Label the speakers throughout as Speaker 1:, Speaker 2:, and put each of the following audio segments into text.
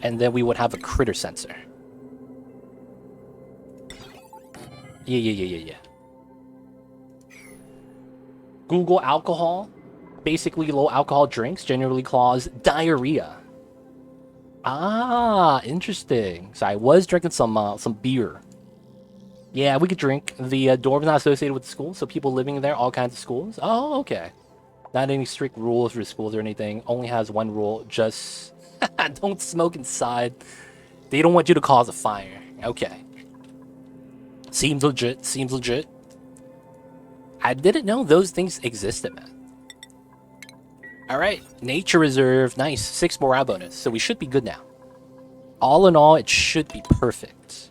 Speaker 1: And then we would have a critter sensor. Yeah. Google alcohol. Basically, low alcohol drinks generally cause diarrhea. Ah, interesting. So I was drinking some beer. Yeah, we could drink. The dorm's not associated with the school, so people living there, all kinds of schools. Oh, okay. Not any strict rules for schools or anything. Only has one rule: just don't smoke inside. They don't want you to cause a fire. Okay. Seems legit. Seems legit. I didn't know those things existed, man. Alright, nature reserve, nice, 6 morale bonus, so we should be good now. All in all, it should be perfect.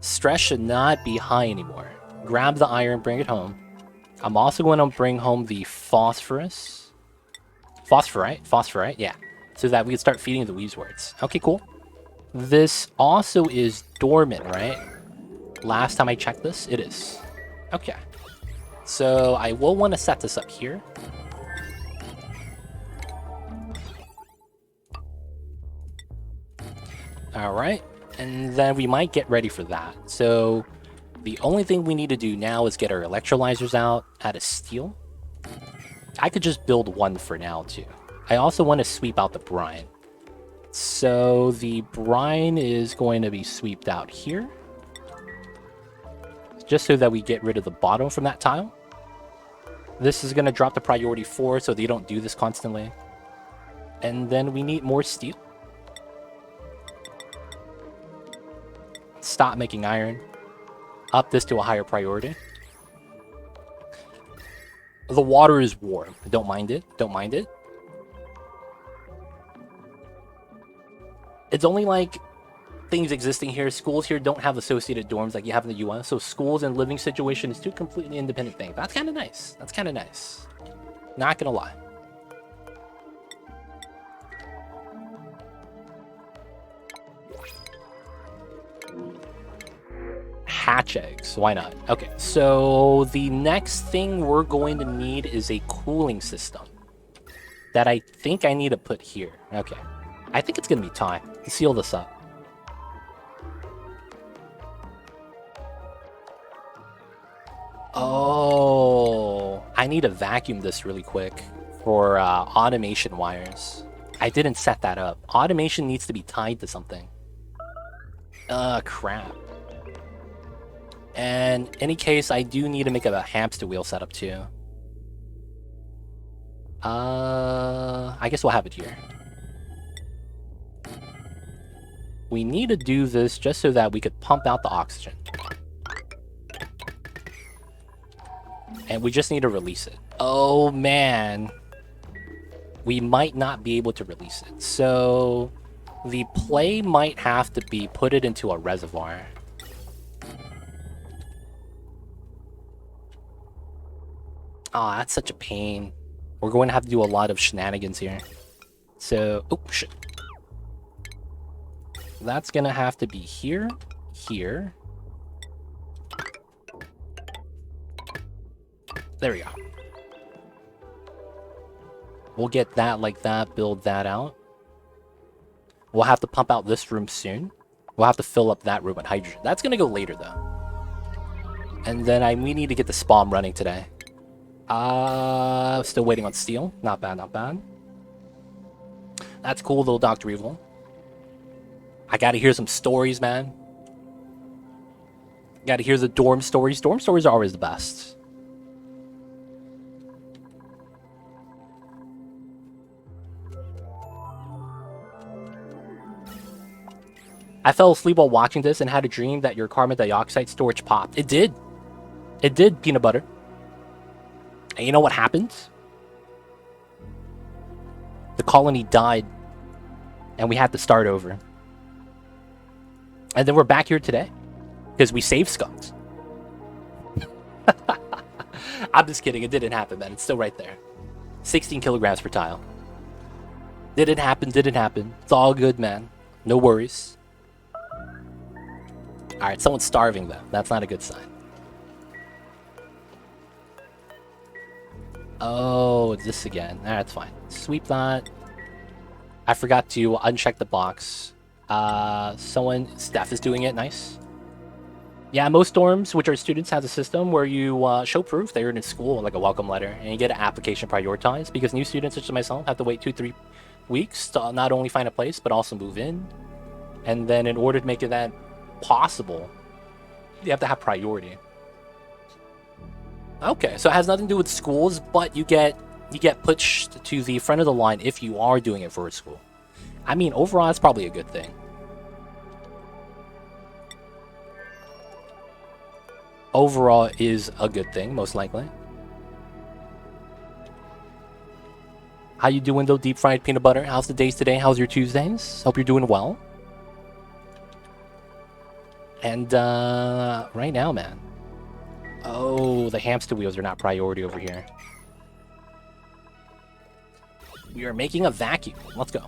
Speaker 1: Stress should not be high anymore. Grab the iron, bring it home. I'm also going to bring home the phosphorus. Phosphorite, yeah. So that we can start feeding the weaves words. Okay, cool. This also is dormant, right? Last time I checked this, it is. Okay. So I will want to set this up here. Alright, and then we might get ready for that. So the only thing we need to do now is get our electrolyzers out, add a steel. I could just build one for now too. I also want to sweep out the brine. So the brine is going to be swept out here. Just so that we get rid of the bottom from that tile. This is going to drop the priority 4 so they don't do this constantly. And then we need more steel. Stop making iron. Up this to a higher priority. The water is warm. Don't mind it. Don't mind it. It's only like things existing here. Schools here don't have associated dorms like you have in the US. So schools and living situation is two completely independent things. That's kind of nice. That's kind of nice. Not gonna lie. Hatch eggs. Why not? Okay, so the next thing we're going to need is a cooling system that I think I need to put here. Okay. I think it's going to be time to seal this up. Oh, I need to vacuum this really quick for automation wires. I didn't set that up. Automation needs to be tied to something. Crap. And in any case, I do need to make a hamster wheel setup too. I guess we'll have it here. We need to do this just so that we could pump out the oxygen. And we just need to release it. Oh man. We might not be able to release it. So the play might have to be put it into a reservoir. Oh, that's such a pain. We're going to have to do a lot of shenanigans here. So, oh, shit. That's going to have to be here, here. There we go. We'll get that like that, build that out. We'll have to pump out this room soon. We'll have to fill up that room with hydrogen. That's going to go later, though. And then we need to get the spawn running today. Still waiting on steel. Not bad, not bad. That's cool, little Dr. Evil. I gotta hear some stories, man. Gotta hear the dorm stories. Dorm stories are always the best. I fell asleep while watching this and had a dream that your carbon dioxide storage popped. It did. It did, peanut butter. And you know what happened? The colony died. And we had to start over. And then we're back here today. Because we saved skunks. I'm just kidding. It didn't happen, man. It's still right there. 16 kilograms per tile. Didn't happen. Didn't happen. It's all good, man. No worries. Alright, someone's starving, though. That's not a good sign. Oh, it's this again. That's fine. Sweep that. I forgot to uncheck the box. Steph is doing it. Nice. Yeah, most dorms, which are students, have a system where you show proof that you're in school, like a welcome letter, and you get an application prioritized, because new students such as myself have to wait 2-3 weeks to not only find a place, but also move in. And then in order to make it that possible, you have to have priority. Okay, so it has nothing to do with schools, but you get pushed to the front of the line if you are doing it for a school. I mean, overall, it's probably a good thing. Overall is a good thing, most likely. How you doing though, deep fried peanut butter? How's the days today? How's your Tuesdays? Hope you're doing well. And right now, man. Oh, the hamster wheels are not priority over here. We are making a vacuum. Let's go.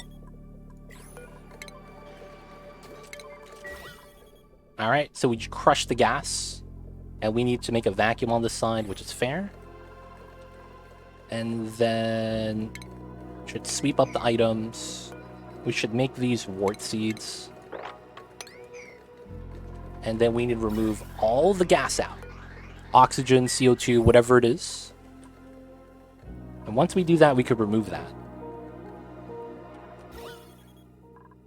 Speaker 1: Alright, so we crushed the gas. And we need to make a vacuum on this side, which is fair. And then should sweep up the items. We should make these wart seeds. And then we need to remove all the gas out. Oxygen, CO2, whatever it is. And once we do that, we could remove that.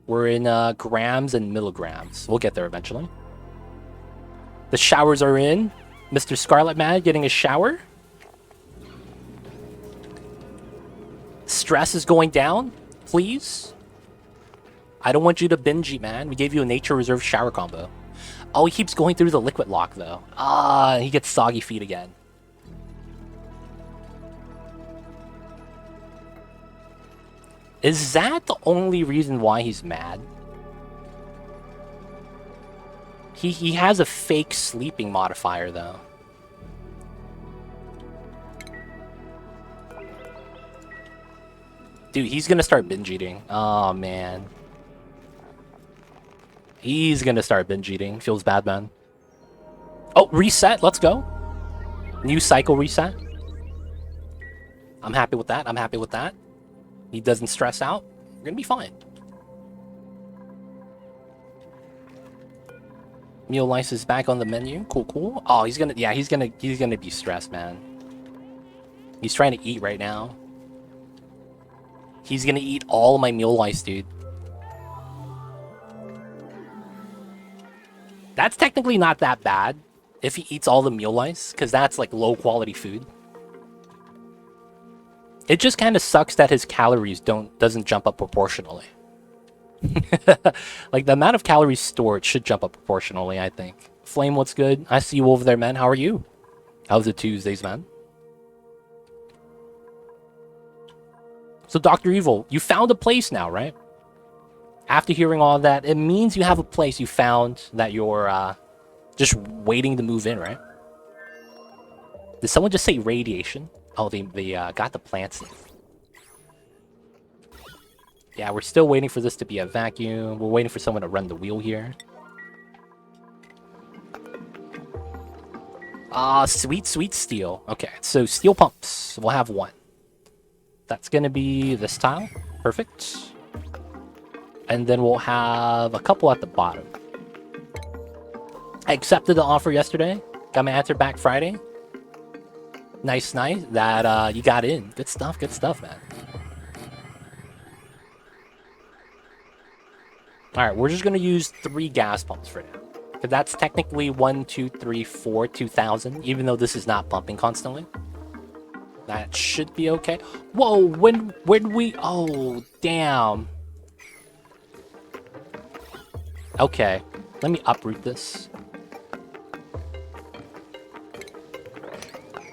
Speaker 1: We're in grams and milligrams. We'll get there eventually. The showers are in. Mr. Scarlet Man getting a shower. Stress is going down, please. I don't want you to binge eat, man. We gave you a nature reserve shower combo. Oh, he keeps going through the liquid lock, though. Ah, he gets soggy feet again. Is that the only reason why he's mad? He has a fake sleeping modifier, though. Dude, he's gonna start binge eating. Oh, man. He's gonna start binge eating. Feels bad, man. Oh, reset. Let's go. New cycle reset. I'm happy with that. I'm happy with that. He doesn't stress out. We're gonna be fine. Meal Lice is back on the menu. Cool, cool. Oh, he's gonna be stressed, man. He's trying to eat right now. He's gonna eat all of my Meal Lice, dude. That's technically not that bad if he eats all the Meal Lice, because that's like low quality food. It just kind of sucks that his calories doesn't jump up proportionally. Like, the amount of calories stored should jump up proportionally, I think. Flame, what's good? I see you over there, man. How are you? How's the Tuesdays, man? So, Dr. Evil, you found a place now, right? After hearing all that, it means you have a place you found that you're just waiting to move in, right? Did someone just say radiation? Oh, they got the plants in. Yeah, we're still waiting for this to be a vacuum. We're waiting for someone to run the wheel here. Sweet, sweet steel. Okay, so steel pumps. We'll have one. That's gonna be this tile. Perfect. And then we'll have a couple at the bottom. I accepted the offer yesterday. Got my answer back Friday. Nice, nice. That, you got in. Good stuff, man. Alright, we're just gonna use 3 gas pumps for now. Because that's technically 1, 2, 3, 4, 2,000, even though this is not pumping constantly. That should be okay. Whoa, when we... Oh, damn. Okay, let me uproot this.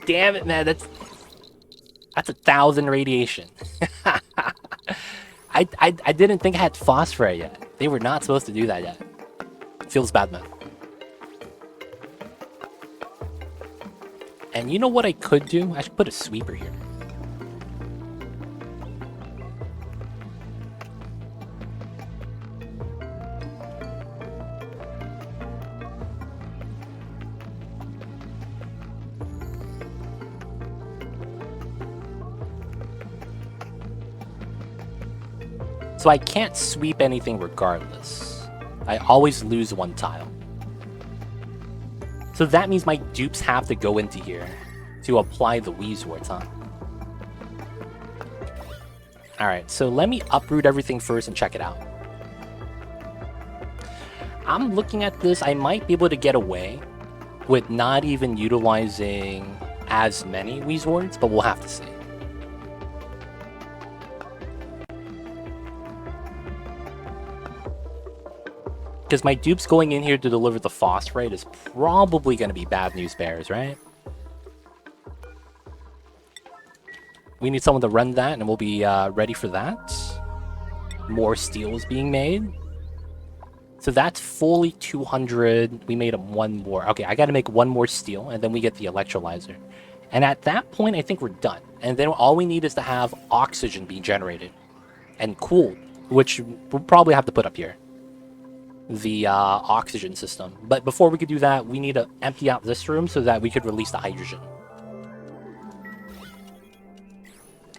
Speaker 1: Damn it, man, that's 1,000 radiation. I didn't think I had phosphorite yet. They were not supposed to do that yet. Feels bad, man. And you know what I could do? I should put a sweeper here. So I can't sweep anything regardless. I always lose one tile. So that means my dupes have to go into here to apply the Weezwards, huh? Alright, so let me uproot everything first and check it out. I'm looking at this, I might be able to get away with not even utilizing as many Weezwards, but we'll have to see. Because my dupes going in here to deliver the phosphorite is probably going to be bad news bears, right? We need someone to run that, and we'll be ready for that. More steel is being made. So that's fully 200. We made one more. Okay, I got to make one more steel, and then we get the electrolyzer. And at that point, I think we're done. And then all we need is to have oxygen being generated and cooled, which we'll probably have to put up here. The oxygen system. But before we could do that, we need to empty out this room so that we could release the hydrogen.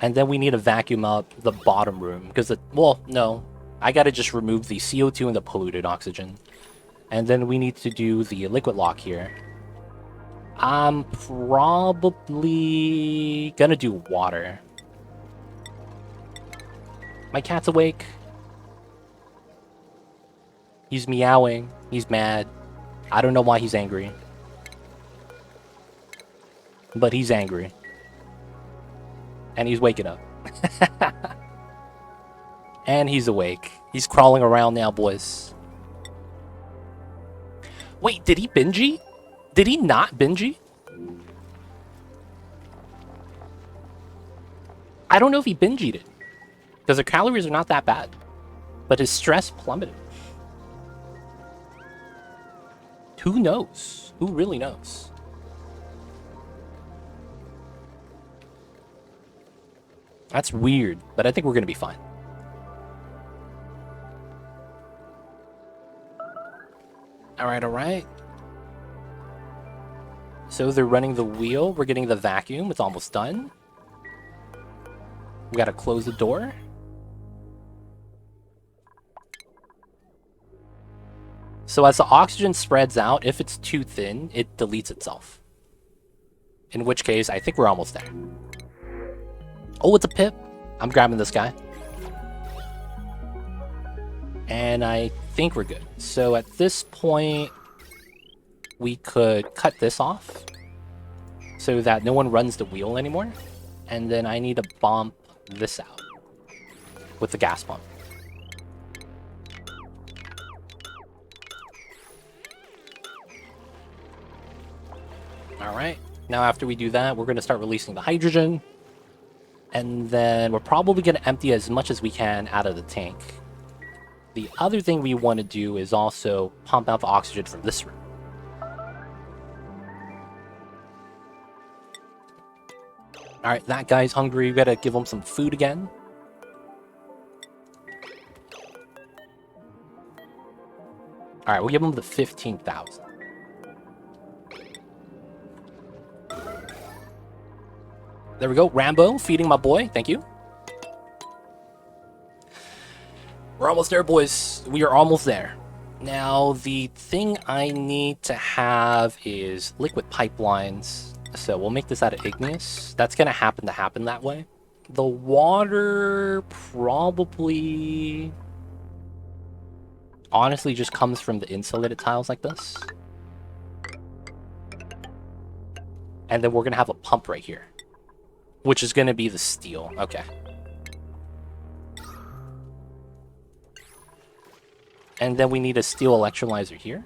Speaker 1: And then we need to vacuum up the bottom room because well, no. I gotta just remove the CO2 and the polluted oxygen. And then we need to do the liquid lock here. I'm probably gonna do water. My cat's awake. He's meowing. He's mad. I don't know why he's angry. But he's angry. And he's waking up. And he's awake. He's crawling around now, boys. Wait, did he binge? Did he not binge? I don't know if he binge it. Because the calories are not that bad. But his stress plummeted. Who knows? Who really knows? That's weird, but I think we're going to be fine. Alright, alright. So they're running the wheel. We're getting the vacuum. It's almost done. We got to close the door. So as the oxygen spreads out, if it's too thin, it deletes itself. In which case, I think we're almost there. Oh, it's a pip. I'm grabbing this guy. And I think we're good. So at this point, we could cut this off so that no one runs the wheel anymore. And then I need to bump this out with the gas pump. Alright, now after we do that, we're going to start releasing the hydrogen. And then we're probably going to empty as much as we can out of the tank. The other thing we want to do is also pump out the oxygen from this room. Alright, that guy's hungry. We gotta give him some food again. Alright, we'll give him the 15,000. There we go. Rambo feeding my boy. Thank you. We're almost there, boys. We are almost there. Now, the thing I need to have is liquid pipelines. So we'll make this out of igneous. That's going to happen that way. The water probably honestly just comes from the insulated tiles like this. And then we're going to have a pump right here, which is going to be the steel. Okay. And then we need a steel electrolyzer here.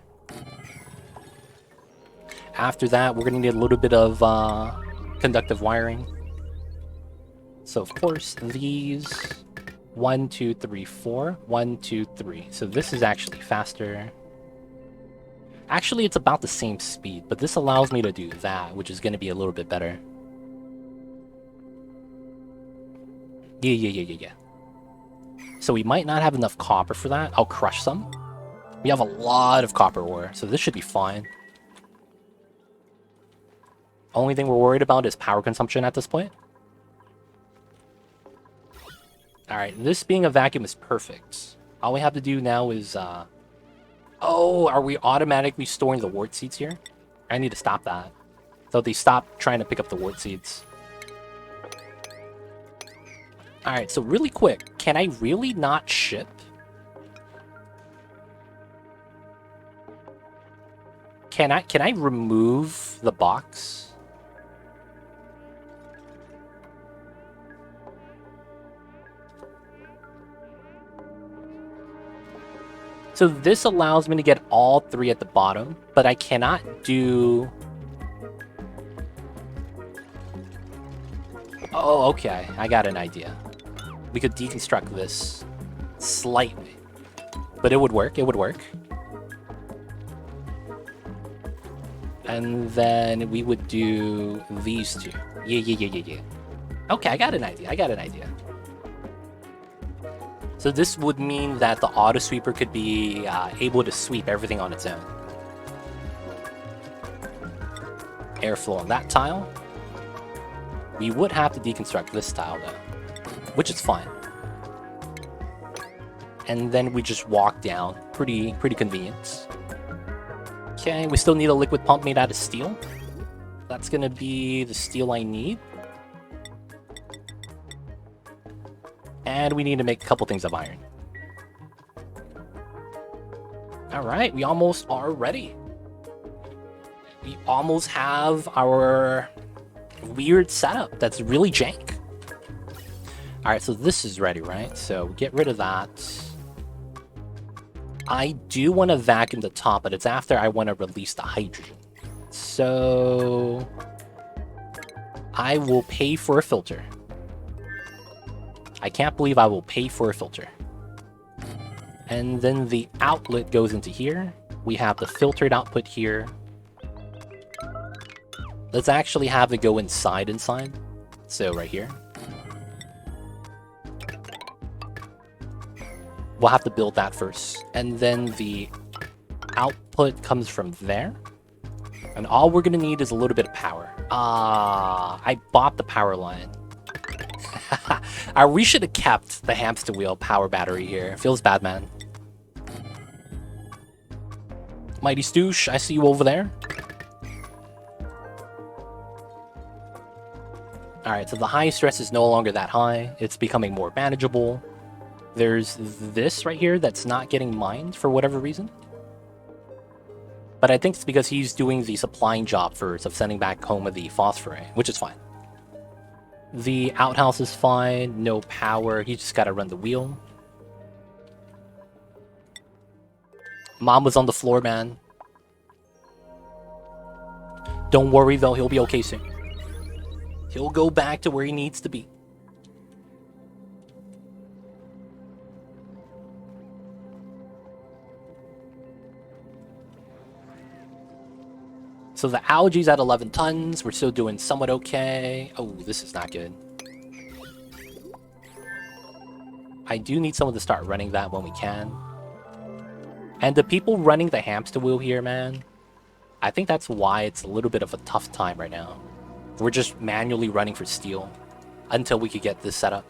Speaker 1: After that, we're going to need a little bit of conductive wiring. So, of course, these 1, 2, 3, 4. 1, 2, 3. So this is actually faster. Actually, it's about the same speed, but this allows me to do that, which is going to be a little bit better. Yeah. So we might not have enough copper for that. I'll crush some. We have a lot of copper ore, so this should be fine. Only thing we're worried about is power consumption at this point. Alright, this being a vacuum is perfect. All we have to do now is, oh, are we automatically storing the wart seeds here? I need to stop that. So they stop trying to pick up the wart seeds. Alright, so really quick, can I really not ship? Can I remove the box? So this allows me to get all 3 at the bottom, but I cannot do... Oh, okay. I got an idea. We could deconstruct this slightly. But it would work. It would work. And then we would do these 2. Yeah. Okay, I got an idea. So this would mean that the auto sweeper could be able to sweep everything on its own. Airflow on that tile. We would have to deconstruct this tile though, which is fine. And then we just walk down. Pretty convenient. Okay, we still need a liquid pump made out of steel. That's gonna be the steel I need. And we need to make a couple things of iron. Alright, we almost are ready. We almost have our weird setup that's really jank. Alright, so this is ready, right? So get rid of that. I do want to vacuum the top, but it's after I want to release the hydrogen. So I will pay for a filter. I can't believe I will pay for a filter. And then the outlet goes into here. We have the filtered output here. Let's actually have it go inside. So right here. We'll have to build that first. And then the output comes from there. And all we're going to need is a little bit of power. I bought the power line. We should have kept the hamster wheel power battery here. It feels bad, man. Mighty Stoosh, I see you over there. Alright, so the high stress is no longer that high. It's becoming more manageable. There's this right here that's not getting mined for whatever reason. But I think it's because he's doing the supplying job first of sending back home with the phosphorate, which is fine. The outhouse is fine, no power, he just gotta run the wheel. Mamba's on the floor, man. Don't worry though, he'll be okay soon. He'll go back to where he needs to be. So the algae's at 11 tons. We're still doing somewhat okay. Oh, this is not good. I do need someone to start running that when we can. And the people running the hamster wheel here, man, I think that's why it's a little bit of a tough time right now. We're just manually running for steel until we could get this set up.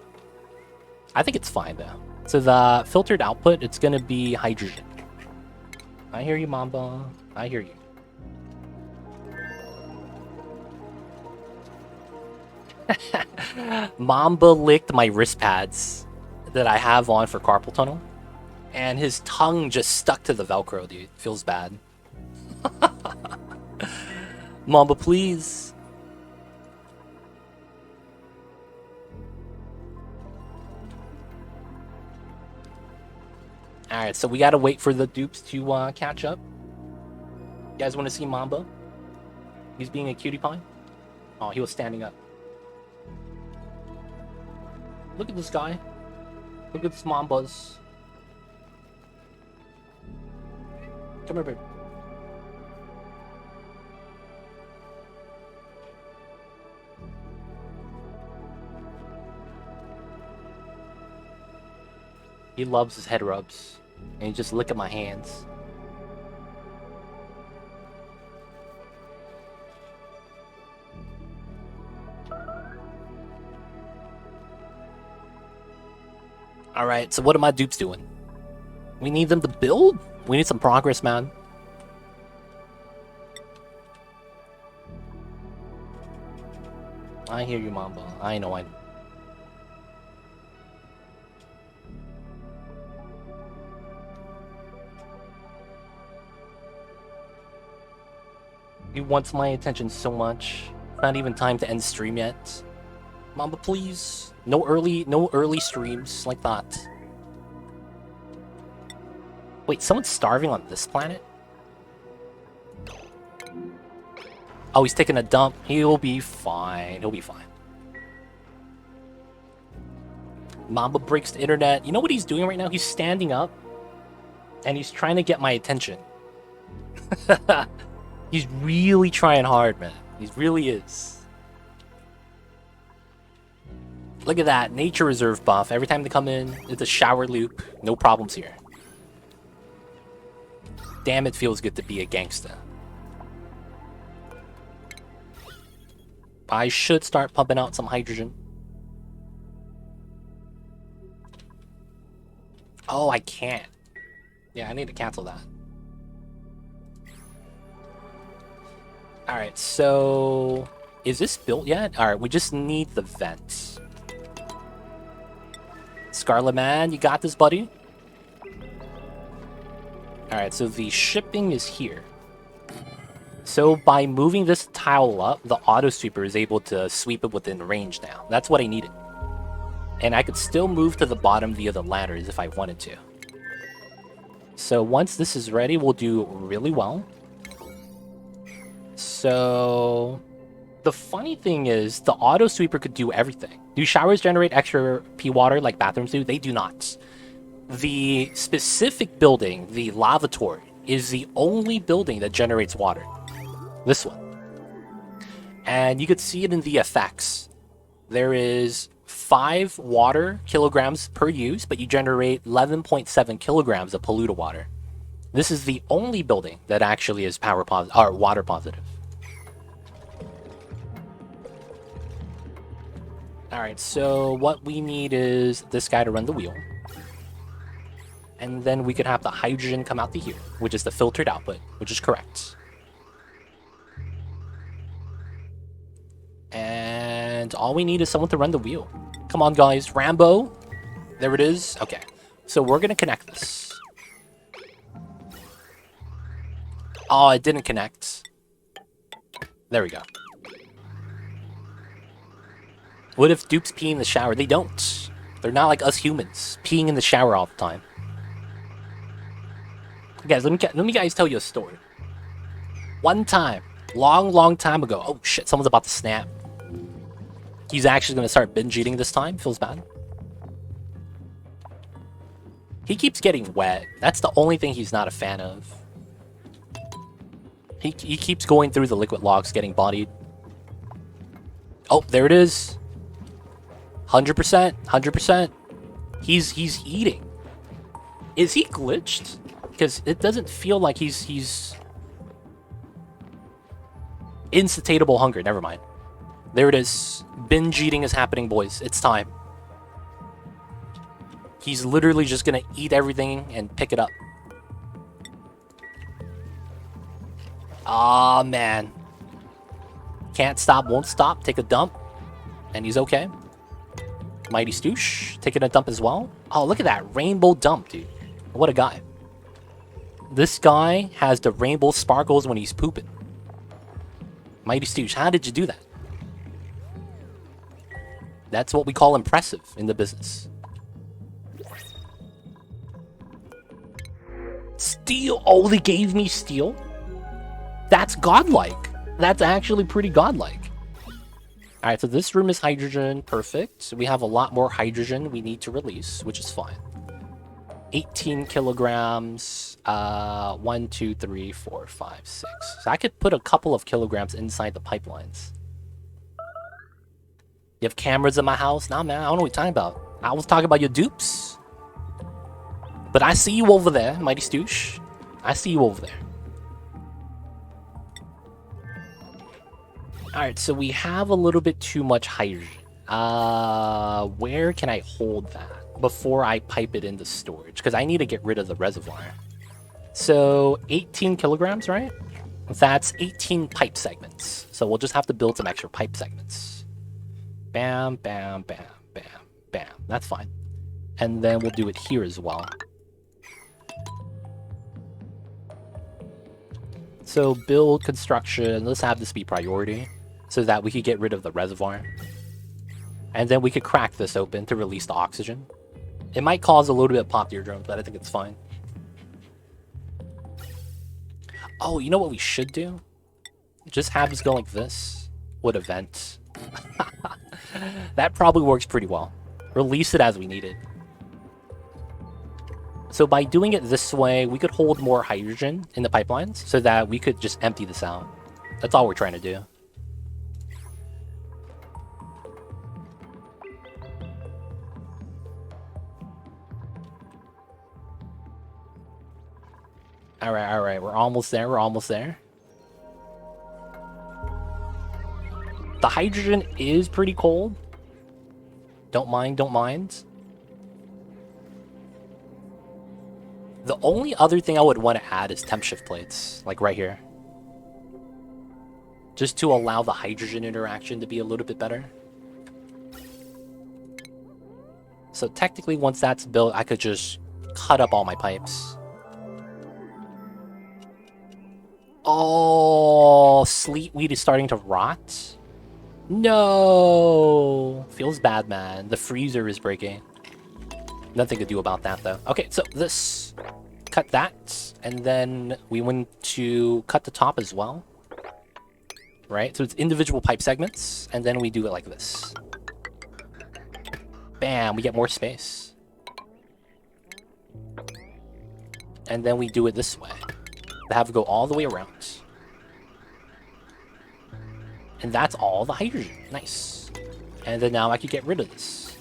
Speaker 1: I think it's fine, though. So the filtered output, it's going to be hydrogen. I hear you, Mamba. I hear you. Mamba licked my wrist pads that I have on for carpal tunnel, and his tongue just stuck to the Velcro, dude. Feels bad. Mamba, please. Alright, so we gotta wait for the dupes to catch up. You guys want to see Mamba? He's being a cutie pie? Oh, he was standing up. Look at this guy. Look at this Mambas. Come here, babe. He loves his head rubs. And he just lick at my hands. Alright, so what are my dupes doing? We need them to build? We need some progress, man. I hear you, Mamba. I know. He wants my attention so much. Not even time to end stream yet. Mamba, please. No early streams like that. Wait, someone's starving on this planet? Oh, he's taking a dump. He'll be fine. He'll be fine. Mamba breaks the internet. You know what he's doing right now? He's standing up. And he's trying to get my attention. He's really trying hard, man. He really is. Look at that. Nature Reserve buff. Every time they come in, it's a shower loop. No problems here. Damn, it feels good to be a gangsta. I should start pumping out some hydrogen. Oh, I can't. Yeah, I need to cancel that. Alright, so... is this built yet? Alright, we just need the vents. Scarlet Man, you got this, buddy? Alright, so the shipping is here. So by moving this tile up, the auto sweeper is able to sweep it within range now. That's what I needed. And I could still move to the bottom via the ladders if I wanted to. So once this is ready, we'll do really well. So the funny thing is the auto sweeper could do everything. Do showers generate extra pee water like bathrooms do? They do not. The specific building, the lavatory, is the only building that generates water. This one. And you could see it in the effects. There is 5 water kilograms per use, but you generate 11.7 kilograms of polluted water. This is the only building that actually is water positive. Alright, so what we need is this guy to run the wheel. And then we could have the hydrogen come out to here, which is the filtered output, which is correct. And all we need is someone to run the wheel. Come on, guys. Rambo. There it is. Okay. So we're going to connect this. Oh, it didn't connect. There we go. What if dupes pee in the shower? They don't. They're not like us humans, peeing in the shower all the time. Guys, let me guys tell you a story. One time, long time ago. Oh shit, someone's about to snap. He's actually going to start binge eating this time. Feels bad. He keeps getting wet. That's the only thing he's not a fan of. He keeps going through the liquid logs, getting bodied. Oh, there it is. 100%. 100%. He's eating. Is he glitched? Because it doesn't feel like he's insatiable hunger. Never mind. There it is. Binge eating is happening, boys. It's time. He's literally just gonna eat everything and pick it up. Ah, man. Can't stop, won't stop. Take a dump. And he's okay. Mighty Stoosh taking a dump as well. Oh, look at that. Rainbow dump, dude. What a guy. This guy has the rainbow sparkles when he's pooping. Mighty Stoosh, how did you do that? That's what we call impressive in the business. Steel. Oh, they gave me steel? That's godlike. That's actually pretty godlike. Alright, so this room is hydrogen. Perfect. So we have a lot more hydrogen we need to release, which is fine. 18 kilograms. 1, 2, 3, 4, 5, 6. So I could put a couple of kilograms inside the pipelines. You have cameras in my house? Nah, man, I don't know what you're talking about. I was talking about your dupes. But I see you over there, Mighty Stoosh. I see you over there. Alright, so we have a little bit too much hydrogen. Where can I hold that? before I pipe it into storage, because I need to get rid of the reservoir. So 18 kilograms, right? That's 18 pipe segments. So we'll just have to build some extra pipe segments. Bam, bam, bam, bam, bam. That's fine. And then we'll do it here as well. So build construction, let's have this be priority so that we could get rid of the reservoir. And then we could crack this open to release the oxygen. It might cause a little bit of pop eardrums, but I think it's fine. Oh, you know what we should do? Just have this go like this. Would event. That probably works pretty well. Release it as we need it. So by doing it this way, we could hold more hydrogen in the pipelines so that we could just empty this out. That's all we're trying to do. Alright, we're almost there, The hydrogen is pretty cold. Don't mind. The only other thing I would want to add is temp shift plates, like right here. Just to allow the hydrogen interaction to be a little bit better. So technically, once that's built, I could just cut up all my pipes. Oh, sleet weed is starting to rot? No! Feels bad, man. The freezer is breaking. Nothing to do about that, though. Okay, so this... Cut that, and then we want to cut the top as well. Right? So it's individual pipe segments, and then we do it like this. Bam! We get more space. And then we do it this way. Have it go all the way around. And that's all the hydrogen. Nice. And then now I could get rid of this.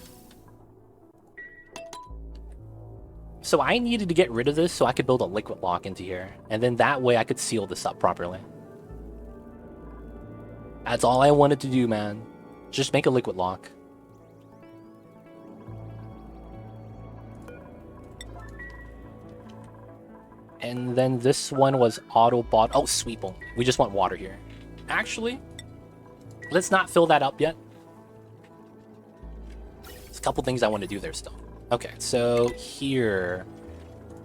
Speaker 1: So I needed to get rid of this so I could build a liquid lock into here. And then that way I could seal this up properly. That's all I wanted to do, man. Just make a liquid lock. And then this one was auto bot. Oh, sweep only. We just want water here. Actually, let's not fill that up yet. There's a couple things I want to do there still. Okay, so here,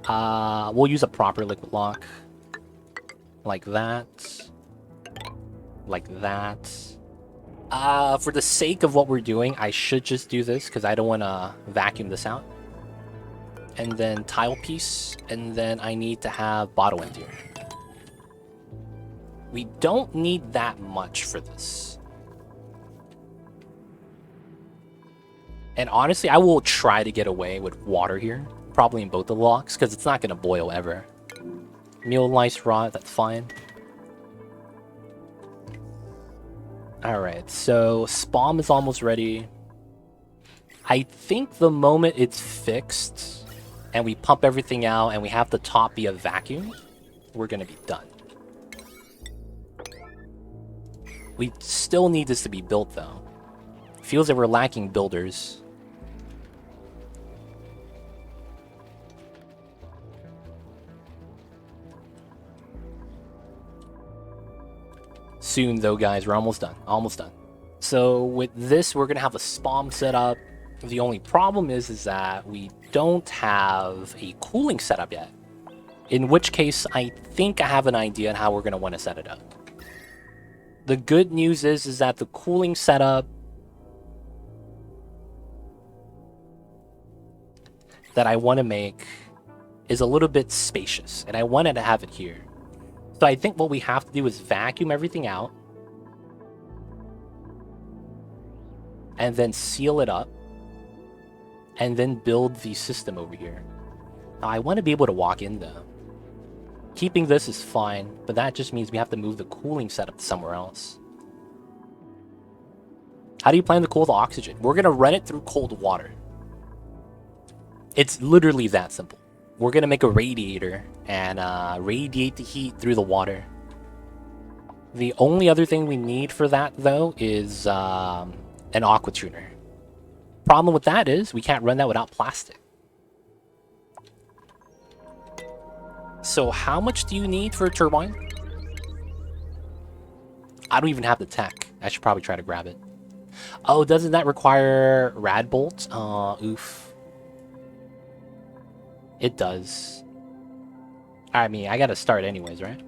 Speaker 1: we'll use a proper liquid lock. Like that. Like that. For the sake of what we're doing, I should just do this because I don't want to vacuum this out. And then tile piece, and then I need to have bottle end here. We don't need that much for this. And honestly, I will try to get away with water here, probably in both the locks, because it's not going to boil ever. Meal lice rot, that's fine. Alright, so Spom is almost ready. I think the moment it's fixed, and we pump everything out, and we have the top be a vacuum, we're gonna be done. We still need this to be built, though. Feels like we're lacking builders. Soon, though, guys, we're almost done. Almost done. So with this, we're gonna have a Spom set up. The only problem is that we don't have a cooling setup yet. In which case, I think I have an idea on how we're going to want to set it up. The good news is that the cooling setup that I want to make is a little bit spacious, and I wanted to have it here. So I think what we have to do is vacuum everything out, and then seal it up, and then build the system over here. Now, I want to be able to walk in, though. Keeping this is fine, but that just means we have to move the cooling setup to somewhere else. How do you plan to cool the oxygen? We're going to run it through cold water. It's literally that simple. We're going to make a radiator and radiate the heat through the water. The only other thing we need for that, though, is an aqua tuner. Problem with that is we can't run that without plastic. So how much do you need for a turbine? I don't even have the tech. I should probably try to grab it. Oh, doesn't that require rad bolt? Oof. It does. I mean, I gotta start anyways, right?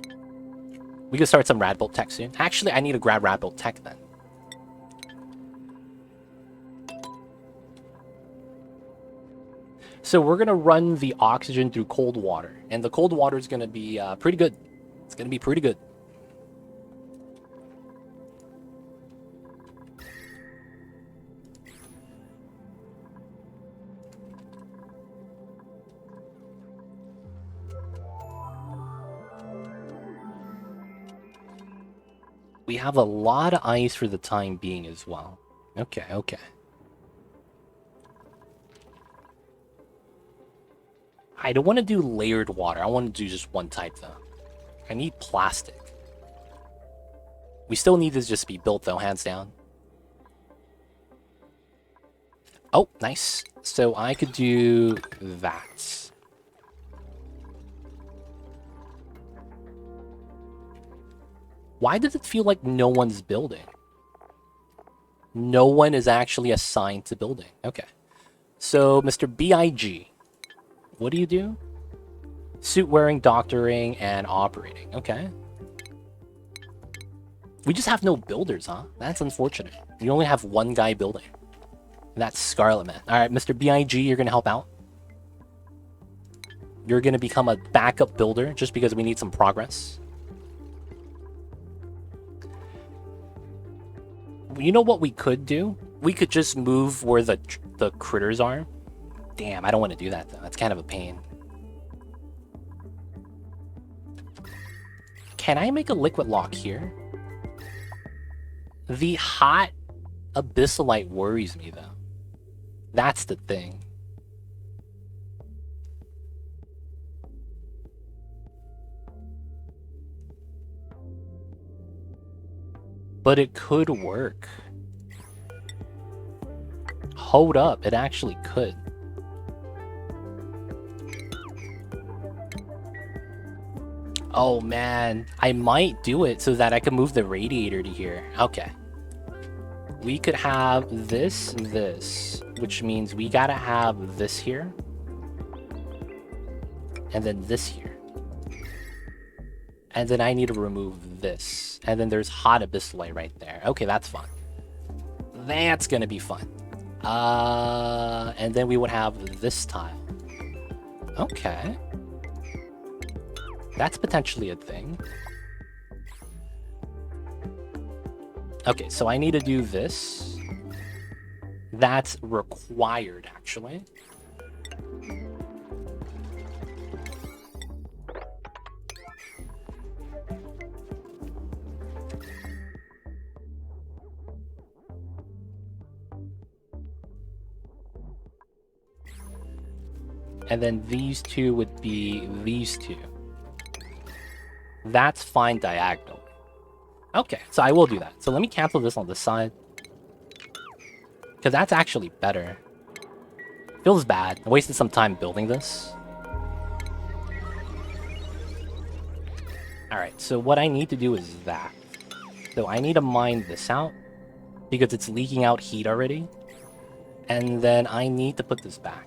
Speaker 1: We can start some rad bolt tech soon. Actually, I need to grab rad bolt tech then. So we're gonna run the oxygen through cold water, and the cold water is gonna be pretty good. It's gonna be pretty good. We have a lot of ice for the time being as well. Okay, okay. I don't want to do layered water. I want to do just one type, though. I need plastic. We still need this just to be built, though, hands down. Oh, nice. So I could do that. Why does it feel like no one's building? No one is actually assigned to building. Okay. So, Mr. B.I.G., what do you do? Suit wearing, doctoring, and operating. Okay. We just have no builders, huh? That's unfortunate. We only have one guy building. And that's Scarlet Man. Alright, Mr. B.I.G., you're gonna help out. You're gonna become a backup builder just because we need some progress. You know what we could do? We could just move where the critters are. Damn, I don't want to do that, though. That's kind of a pain. Can I make a liquid lock here? The hot abyssalite worries me, though. That's the thing. But it could work. Hold up, it actually could. Oh man, I might do it so that I can move the radiator to here. Okay. We could have this, which means we gotta have this here. And then this here. And then I need to remove this. And then there's hot abyssalite right there. Okay, that's fun. That's gonna be fun. And then we would have this tile. Okay. That's potentially a thing. Okay, so I need to do this. That's required, actually. And then these two would be these two. That's fine diagonal. Okay, so I will do that. So let me cancel this on this side. Because that's actually better. Feels bad. I wasted some time building this. Alright, so what I need to do is that. So I need to mine this out. Because it's leaking out heat already. And then I need to put this back.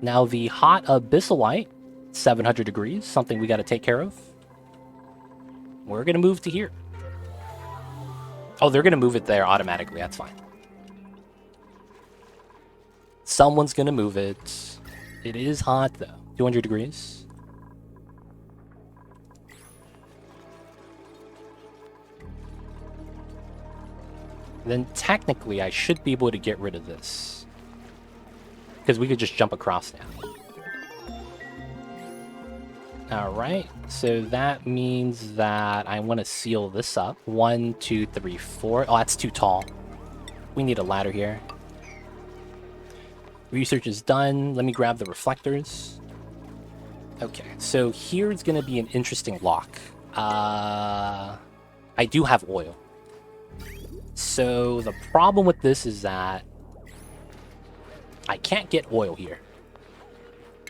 Speaker 1: Now the hot abyssalite, 700 degrees, something we got to take care of. We're going to move to here. Oh, they're going to move it there automatically. That's fine. Someone's going to move it. It is hot, though. 200 degrees. Then technically, I should be able to get rid of this. Because we could just jump across now. Alright, so that means that I want to seal this up. 1, 2, 3, 4. Oh, that's too tall. We need a ladder here. Research is done. Let me grab the reflectors. Okay, so here's going to be an interesting lock. I do have oil. So the problem with this is that I can't get oil here.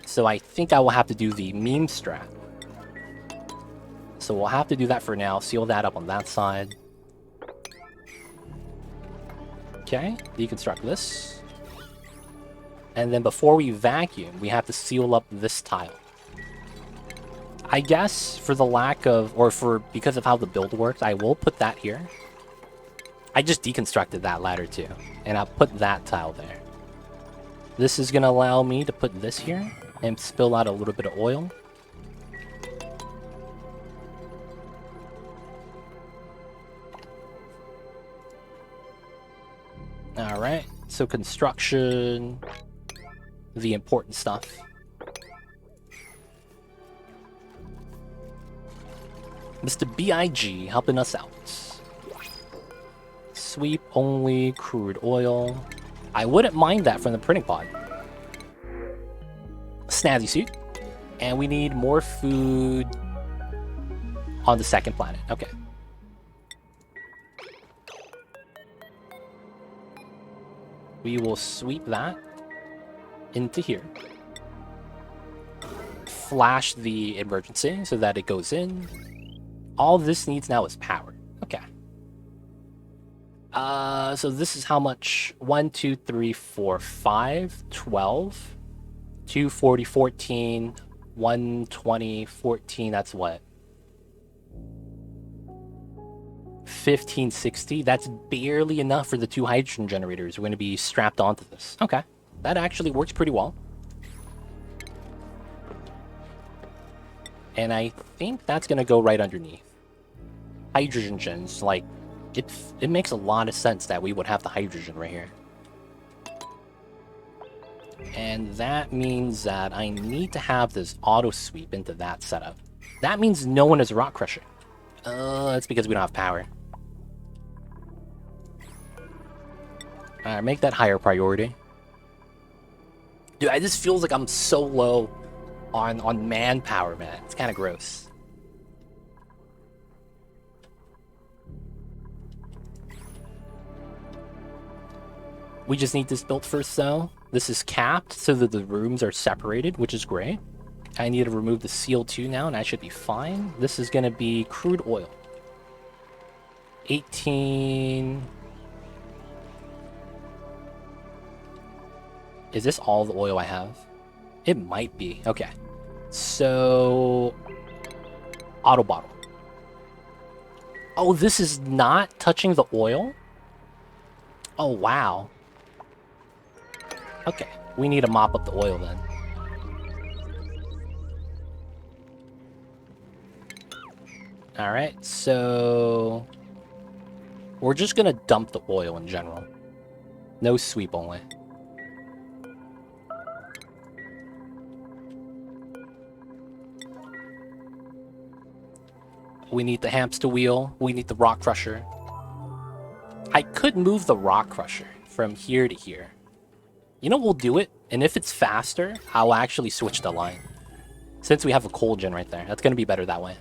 Speaker 1: So I think I will have to do the meme strat. So we'll have to do that for now. Seal that up on that side. Okay, deconstruct this. And then before we vacuum, we have to seal up this tile. I guess for the lack of, or for because of how the build works, I will put that here. I just deconstructed that ladder too, and I'll put that tile there. This is gonna allow me to put this here and spill out a little bit of oil. Alright, so construction, the important stuff. Mr. B.I.G. helping us out. Sweep only, crude oil. I wouldn't mind that from the printing pod. Snazzy suit. And we need more food on the second planet. Okay. We will sweep that into here. Flash the emergency so that it goes in. All this needs now is power. Okay. So this is how much? 1, 2, 3, 4, 5, 12, 2, 40, 14, 120, 14, that's what? 15, 60. That's barely enough for the 2 hydrogen generators. We're going to be strapped onto this. Okay. That actually works pretty well. And I think that's going to go right underneath. Hydrogen gens, like, it makes a lot of sense that we would have the hydrogen right here. And that means that I need to have this auto sweep into that setup. That means no one is rock crusher. That's because we don't have power. Alright, make that higher priority. Dude, I just feels like I'm so low on manpower, man. It's kind of gross. We just need this built first, though. This is capped so that the rooms are separated, which is great. I need to remove the seal too now, and I should be fine. This is going to be crude oil. 18... Is this all the oil I have? It might be. Okay. So... Auto bottle. Oh, this is not touching the oil? Oh, wow. Okay. We need to mop up the oil then. Alright, so... We're just gonna dump the oil in general. No sweep only. We need the hamster wheel. We need the rock crusher. I could move the rock crusher from here to here. You know, we'll do it. And if it's faster, I'll actually switch the line. Since we have a coal gen right there. That's going to be better that way.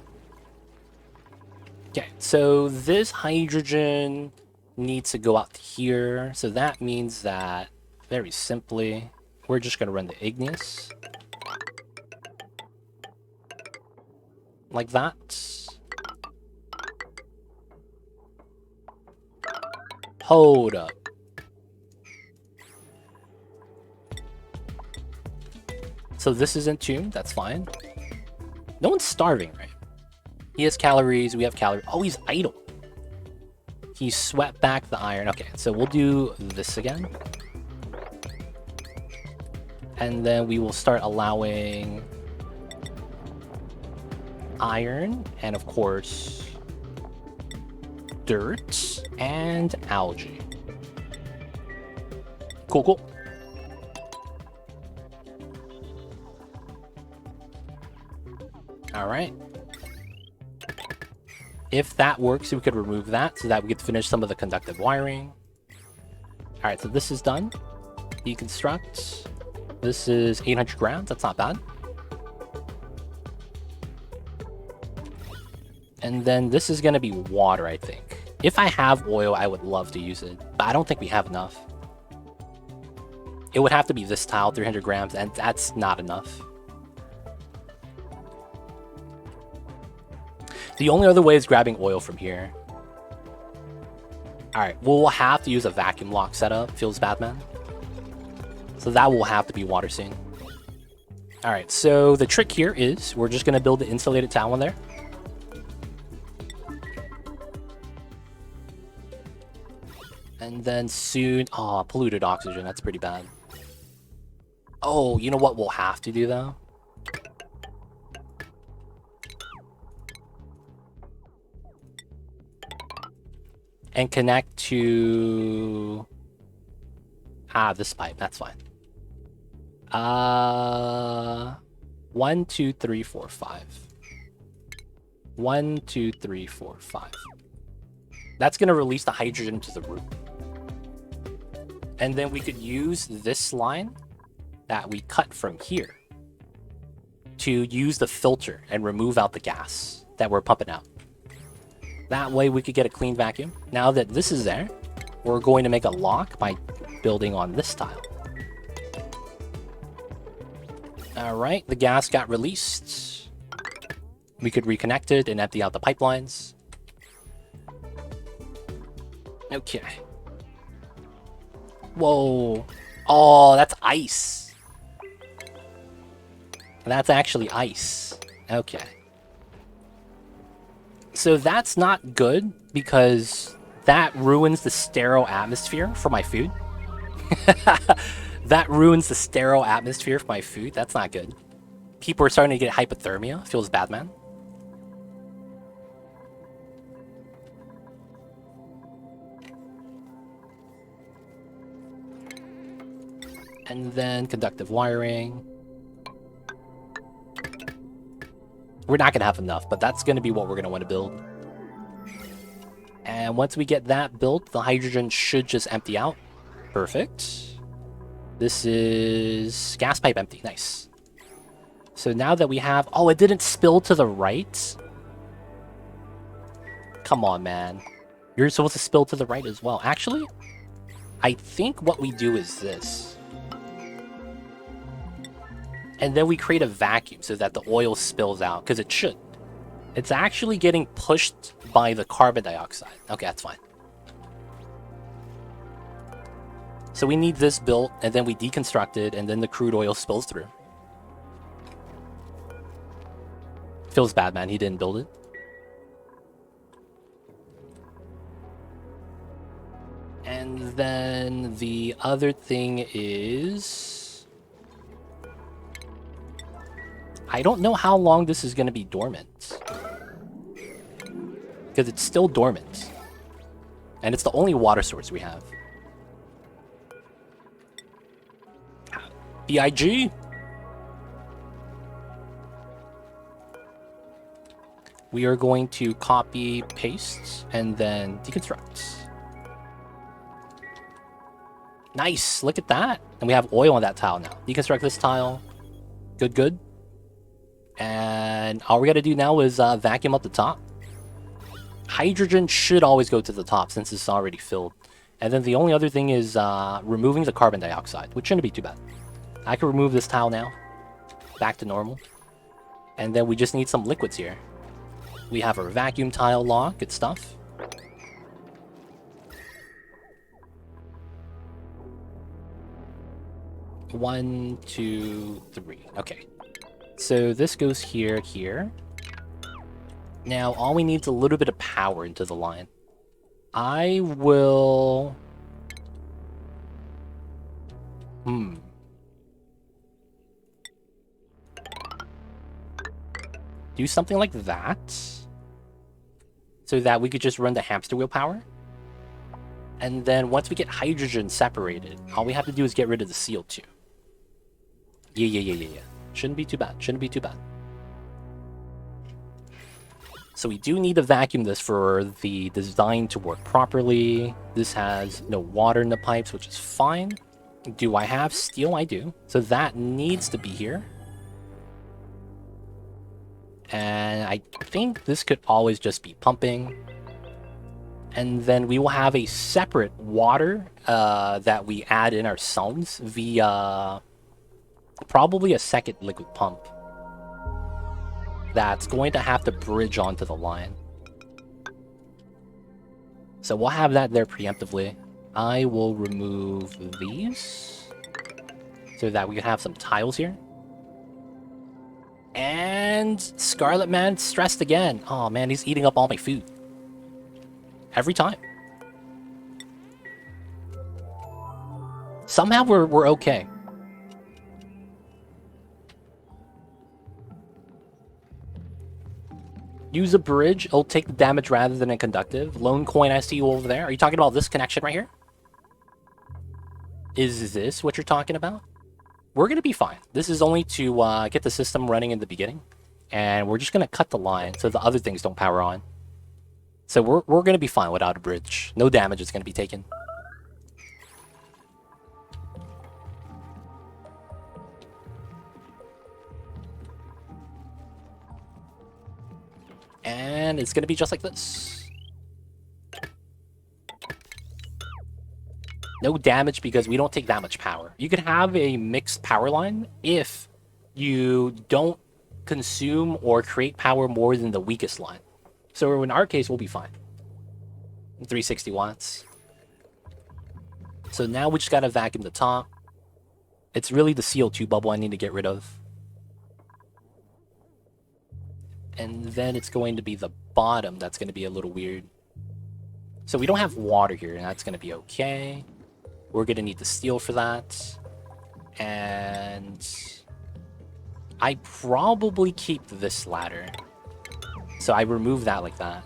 Speaker 1: Okay, so this hydrogen needs to go out here. So that means that, very simply, we're just going to run the igneous. Like that. Hold up. So this isn't tuned, that's fine. No one's starving, right? He has calories, we have calories. Oh, he's idle. He swept back the iron. Okay, so we'll do this again. And then we will start allowing iron and, of course, dirt and algae. Cool, cool. All right. If that works, we could remove that so that we could finish some of the conductive wiring. All right, so this is done. Deconstruct. This is 800 grams. That's not bad. And then this is going to be water, I think. If I have oil, I would love to use it, but I don't think we have enough. It would have to be this tile, 300 grams, and that's not enough. The only other way is grabbing oil from here. Alright, we'll have to use a vacuum lock setup, feels bad, man. So that will have to be water soon. Alright, so the trick here is we're just going to build the insulated tile in there. And then soon... Oh, polluted oxygen, that's pretty bad. Oh, you know what we'll have to do, though? And connect to... this pipe, that's fine. 1, 2, 3, 4, 5. 1, 2, 3, 4, 5. That's going to release the hydrogen to the root. And then we could use this line that we cut from here to use the filter and remove out the gas that we're pumping out. That way we could get a clean vacuum. Now that this is there, we're going to make a lock by building on this tile. Alright, the gas got released. We could reconnect it and empty out the pipelines. Okay. Whoa. Oh, that's ice. That's actually ice. Okay. So that's not good because that ruins the sterile atmosphere for my food. That ruins the sterile atmosphere for my food. That's not good. People are starting to get hypothermia. Feels bad, man. And then conductive wiring. We're not going to have enough, but that's going to be what we're going to want to build. And once we get that built, the hydrogen should just empty out. Perfect. This is gas pipe empty. Nice. So now that we have... Oh, it didn't spill to the right? Come on, man. You're supposed to spill to the right as well. Actually, I think what we do is this. And then we create a vacuum so that the oil spills out, because it should. It's actually getting pushed by the carbon dioxide. Okay, that's fine. So we need this built, and then we deconstruct it, and then the crude oil spills through. Feels bad, man. He didn't build it. And then the other thing is... I don't know how long this is going to be dormant. Because it's still dormant. And it's the only water source we have. BIG? We are going to copy, paste, and then deconstruct. Nice, look at that. And we have oil on that tile now. Deconstruct this tile. Good, good. And all we gotta do now is vacuum up the top. Hydrogen should always go to the top since it's already filled. And then the only other thing is removing the carbon dioxide, which shouldn't be too bad. I can remove this tile now. Back to normal. And then we just need some liquids here. We have our vacuum tile lock, good stuff. One, two, three. Okay. So this goes here, here. Now, all we need is a little bit of power into the line. I will... do something like that. So that we could just run the hamster wheel power. And then once we get hydrogen separated, all we have to do is get rid of the CO2. Yeah. Shouldn't be too bad. Shouldn't be too bad. So we do need to vacuum this for the design to work properly. This has no water in the pipes, which is fine. Do I have steel? I do. So that needs to be here. And I think this could always just be pumping. And then we will have a separate water that we add in ourselves via probably a second liquid pump that's going to have to bridge onto the line. So we'll have that there preemptively. I will remove these so that we can have some tiles here. And Scarlet Man stressed again. Oh man, he's eating up all my food. Every time. Somehow we're okay. Use a bridge. It'll take the damage rather than a conductive. Lone coin, I see you over there. Are you talking about this connection right here? Is this what you're talking about? We're going to be fine. This is only to get the system running in the beginning. And we're just going to cut the line so the other things don't power on. So we're going to be fine without a bridge. No damage is going to be taken. And it's going to be just like this. No damage because we don't take that much power. You can have a mixed power line if you don't consume or create power more than the weakest line. So in our case, we'll be fine. 360 watts. So now we just got to vacuum the top. It's really the CO2 bubble I need to get rid of. And then it's going to be the bottom that's going to be a little weird. So we don't have water here, and that's going to be okay. We're going to need the steel for that. And I probably keep this ladder. So I remove that like that.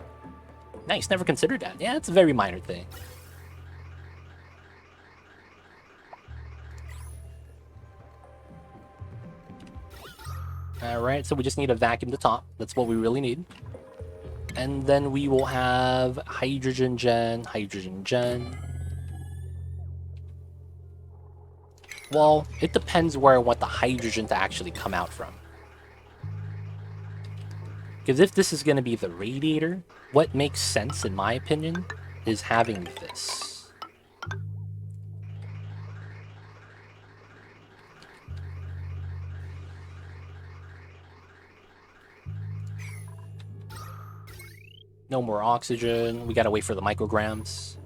Speaker 1: Nice, never considered that. Yeah, it's a very minor thing. Alright, so we just need to vacuum the top. That's what we really need. And then we will have hydrogen gen, hydrogen gen. Well, it depends where I want the hydrogen to actually come out from. Because if this is going to be the radiator, what makes sense, in my opinion, is having this. No more oxygen. We gotta wait for the micrograms.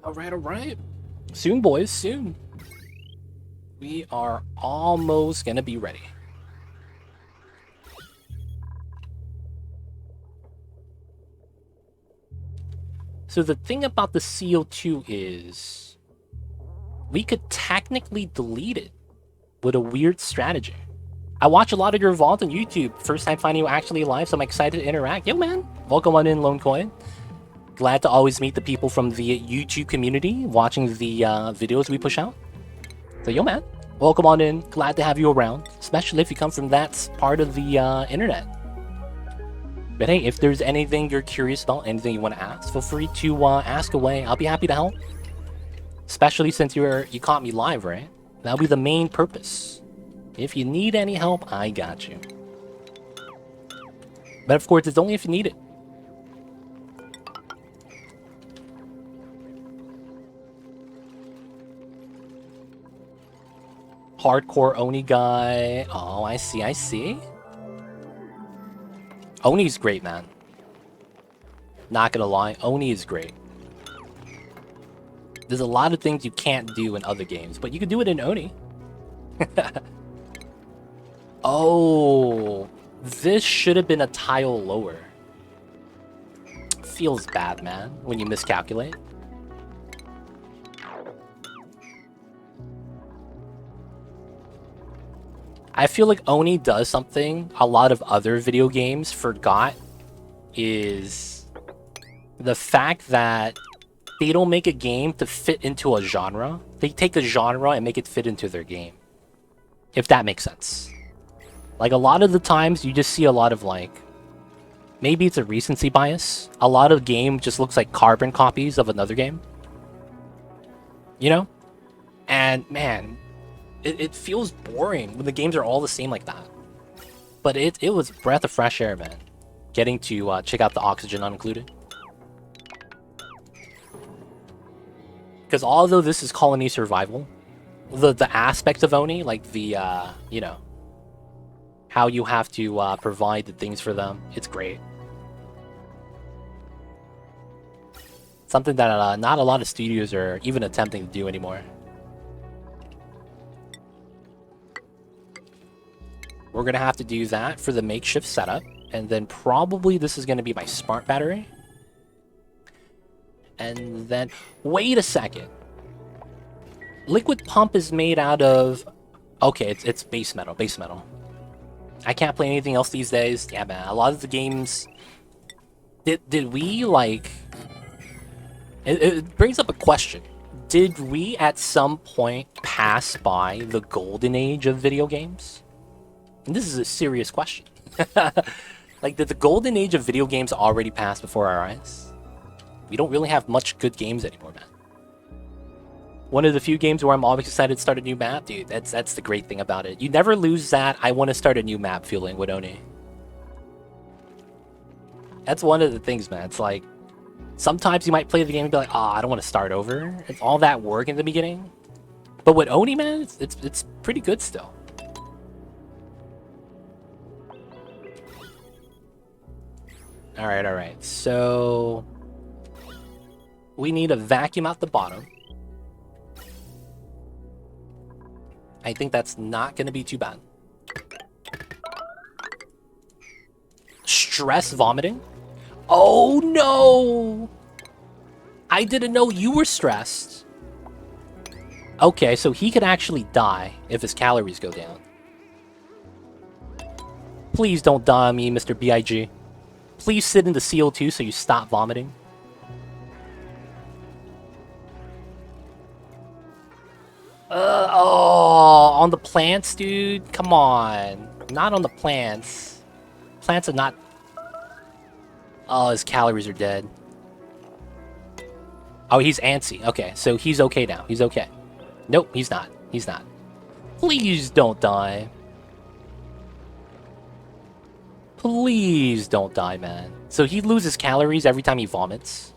Speaker 1: Alright, alright. Soon, boys, soon. We are almost gonna be ready. So the thing about the CO2 is we could technically delete it with a weird strategy. I watch a lot of your VODs on YouTube. First time finding you actually live, so I'm excited to interact. Yo, man. Welcome on in, Lone Coin. Glad to always meet the people from the YouTube community watching the videos we push out. So, yo, man. Welcome on in. Glad to have you around, especially if you come from that part of the internet. But hey, if there's anything you're curious about, anything you want to ask, feel free to ask away. I'll be happy to help. Especially since you caught me live, right? That'll be the main purpose. If you need any help, I got you. But of course, it's only if you need it. Hardcore Oni guy. Oh, I see, I see. Oni's great, man. Not gonna lie, Oni is great. There's a lot of things you can't do in other games, but you can do it in Oni. Oh, this should have been a tile lower. Feels bad, man, when you miscalculate. I feel like Oni does something a lot of other video games forgot, is the fact that they don't make a game to fit into a genre. They take a genre and make it fit into their game. If that makes sense. Like, a lot of the times, you just see a lot of, like... Maybe it's a recency bias. A lot of game just looks like carbon copies of another game. You know? And, man... It feels boring when the games are all the same like that. But it was a breath of fresh air, man. Getting to check out the oxygen not included. Because although this is colony survival, the aspect of Oni, like the, you know, how you have to provide the things for them, it's great. Something that not a lot of studios are even attempting to do anymore. We're going to have to do that for the makeshift setup. And then probably this is going to be my smart battery. And then, wait a second. Liquid pump is made out of... Okay, it's base metal, base metal. I can't play anything else these days. Yeah, man, a lot of the games... Did we, like... It brings up a question. Did we, at some point, pass by the golden age of video games? And this is a serious question. Like, did the golden age of video games already pass before our eyes? We don't really have much good games anymore, man. One of the few games where I'm always excited to start a new map, dude, that's the great thing about it. You never lose that I want to start a new map feeling with Oni. That's one of the things, man. It's like, sometimes you might play the game and be like, oh, I don't want to start over. It's all that work in the beginning. But with Oni, man, it's pretty good still. Alright. So... we need to vacuum out the bottom. I think that's not going to be too bad. Stress vomiting? Oh no! I didn't know you were stressed. Okay, so he could actually die if his calories go down. Please don't die on me, Mr. B.I.G. Please sit in the CO2 so you stop vomiting. Oh, on the plants, dude? Come on. Not on the plants. Plants are not... Oh, his calories are dead. Oh, he's antsy. Okay, so he's okay now. He's okay. Nope, he's not. He's not. Please don't die. Please don't die, man. So he loses calories every time he vomits.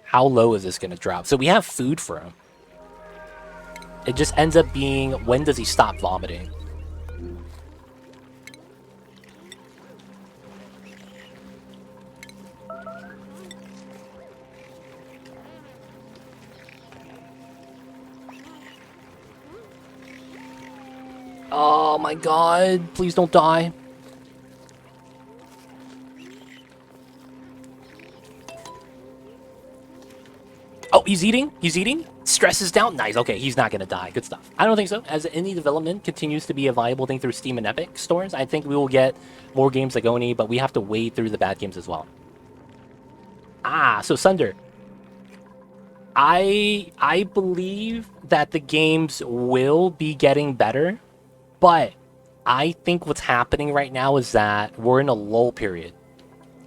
Speaker 1: How low is this going to drop? So we have food for him. It just ends up being, when does he stop vomiting? Oh my god, please don't die. Oh, he's eating? He's eating? Stress is down? Nice, okay, he's not gonna die. Good stuff. I don't think so. As indie development continues to be a viable thing through Steam and Epic stores, I think we will get more games like Oni, but we have to wade through the bad games as well. Ah, so Sunder. I believe that the games will be getting better, but I think what's happening right now is that we're in a lull period.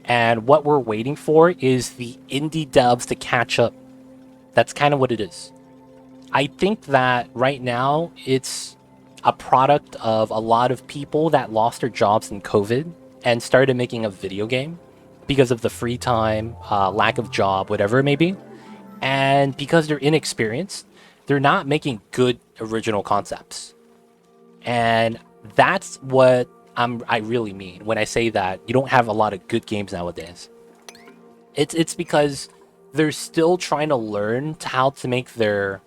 Speaker 1: And what we're waiting for is the indie devs to catch up. That's kind of what it is. I think that right now it's a product of a lot of people that lost their jobs in COVID and started making a video game because of the free time, lack of job, whatever it may be. And because they're inexperienced, they're not making good original concepts. And that's what I really mean when I say that you don't have a lot of good games nowadays. It's because they're still trying to learn how to make their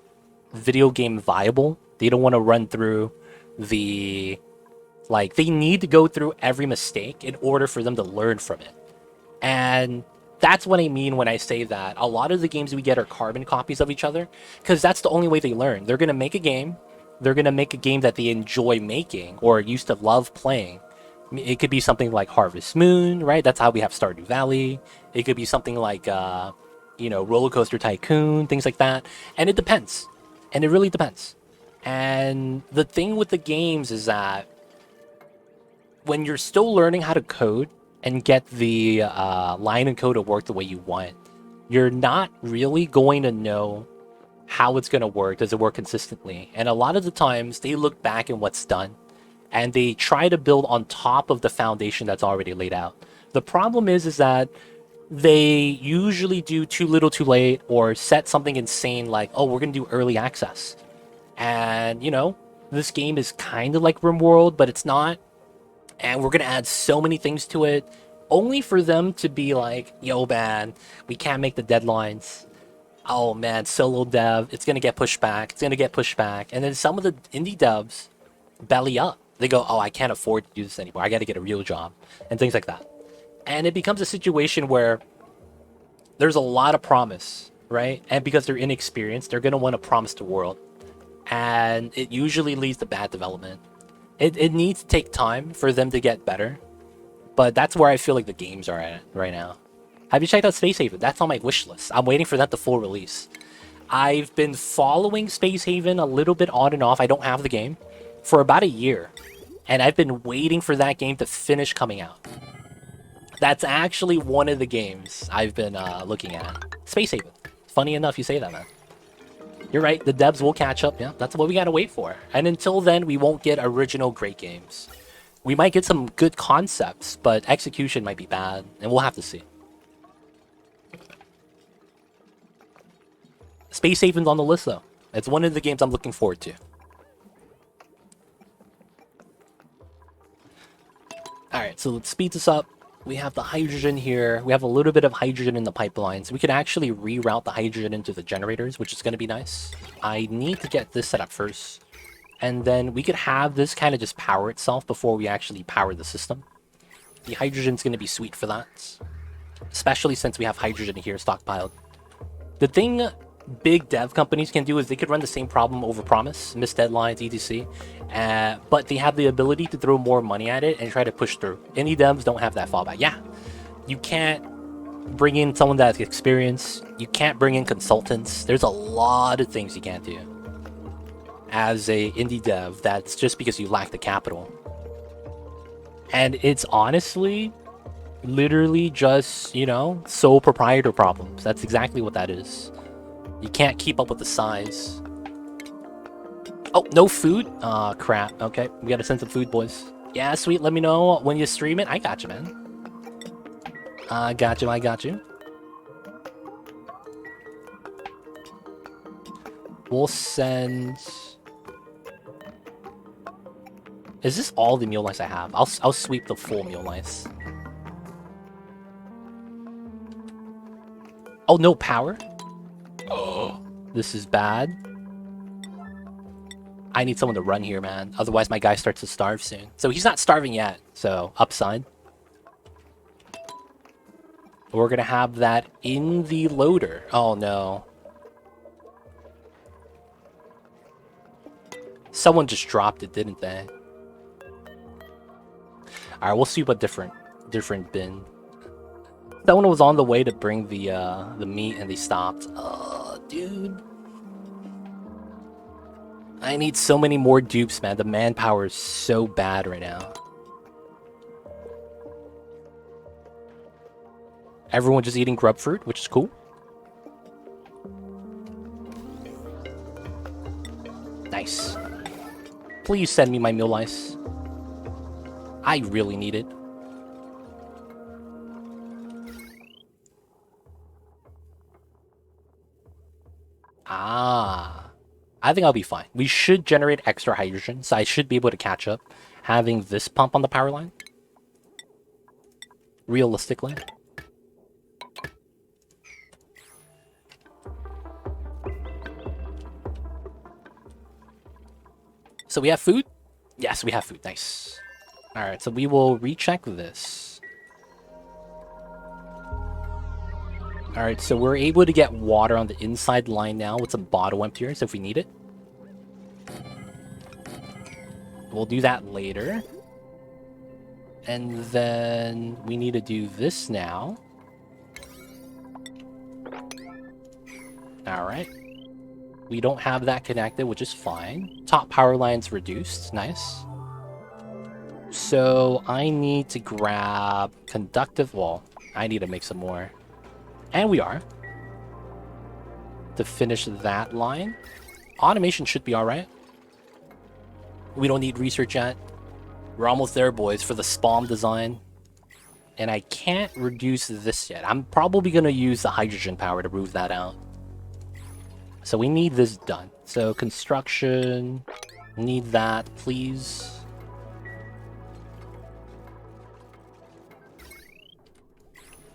Speaker 1: video game viable. They don't want to run through the... Like, they need to go through every mistake in order for them to learn from it. And that's what I mean when I say that a lot of the games we get are carbon copies of each other, because that's the only way they learn. They're going to make a game. They're going to make a game that they enjoy making or used to love playing. It could be something like Harvest Moon, right? That's how we have Stardew Valley. It could be something like, Roller Coaster Tycoon, things like that. And it depends. And it really depends. And the thing with the games is that when you're still learning how to code, and get the line and code to work the way you want, you're not really going to know how it's going to work. Does it work consistently? And a lot of the times they look back at what's done and they try to build on top of the foundation that's already laid out. The problem is that they usually do too little too late, or set something insane like, oh, we're going to do early access. And, you know, this game is kind of like RimWorld, but it's not. And we're going to add so many things to it, only for them to be like, yo, man, we can't make the deadlines. Oh, man, solo dev, it's going to get pushed back. It's going to get pushed back. And then some of the indie devs belly up. They go, oh, I can't afford to do this anymore. I got to get a real job, and things like that. And it becomes a situation where there's a lot of promise, right? And because they're inexperienced, they're going to want to promise the world. And it usually leads to bad development. It needs to take time for them to get better. But that's where I feel like the games are at right now. Have you checked out Space Haven? That's on my wish list. I'm waiting for that to full release. I've been following Space Haven a little bit on and off. I don't have the game for about a year. And I've been waiting for that game to finish coming out. That's actually one of the games I've been looking at. Space Haven. Funny enough you say that, man. You're right, the devs will catch up. Yeah, that's what we gotta wait for. And until then, we won't get original great games. We might get some good concepts, but execution might be bad, and we'll have to see. Space Haven's on the list, though. It's one of the games I'm looking forward to. Alright, so let's speed this up. We have the hydrogen here. We have a little bit of hydrogen in the pipelines. We can actually reroute the hydrogen into the generators, which is going to be nice. I need to get this set up first. And then we could have this kind of just power itself before we actually power the system. The hydrogen's going to be sweet for that. Especially since we have hydrogen here stockpiled. The thing big dev companies can do is they could run the same problem over promise, miss deadlines, etc. But they have the ability to throw more money at it and try to push through. Indie devs don't have that fallback. Yeah, you can't bring in someone that's experienced. You can't bring in consultants. There's a lot of things you can't do as a indie dev. That's just because you lack the capital. And it's honestly literally just, you know, sole proprietor problems. That's exactly what that is. You can't keep up with the size. Oh, no food? Aw, crap. Okay, we gotta send some food, boys. Yeah, sweet. Let me know when you stream it. I got you, man. I got you. We'll send... Is this all the meal lice I have? I'll sweep the full meal lice. Oh, no power? Oh, this is bad. I need someone to run here, man. Otherwise, my guy starts to starve soon. So he's not starving yet. So, upside. We're going to have that in the loader. Oh, no. Someone just dropped it, didn't they? Alright, we'll see what different bin. Someone was on the way to bring the meat and they stopped. Dude. I need so many more dupes, man. The manpower is so bad right now. Everyone just eating grub fruit, which is cool. Nice. Please send me my meal lice. I really need it. I think I'll be fine. We should generate extra hydrogen, so I should be able to catch up having this pump on the power line. Realistically. So we have food? Yes, we have food. Nice. Alright, so we will recheck this. Alright, so we're able to get water on the inside line now with some bottle emptiers if we need it. We'll do that later. And then we need to do this now. Alright. We don't have that connected, which is fine. Top power line's reduced. Nice. So I need to grab conductive wall. I need to make some more. And we are. To finish that line. Automation should be alright. We don't need research yet. We're almost there, boys, for the spawn design. And I can't reduce this yet. I'm probably going to use the hydrogen power to move that out. So we need this done. So construction, need that, please.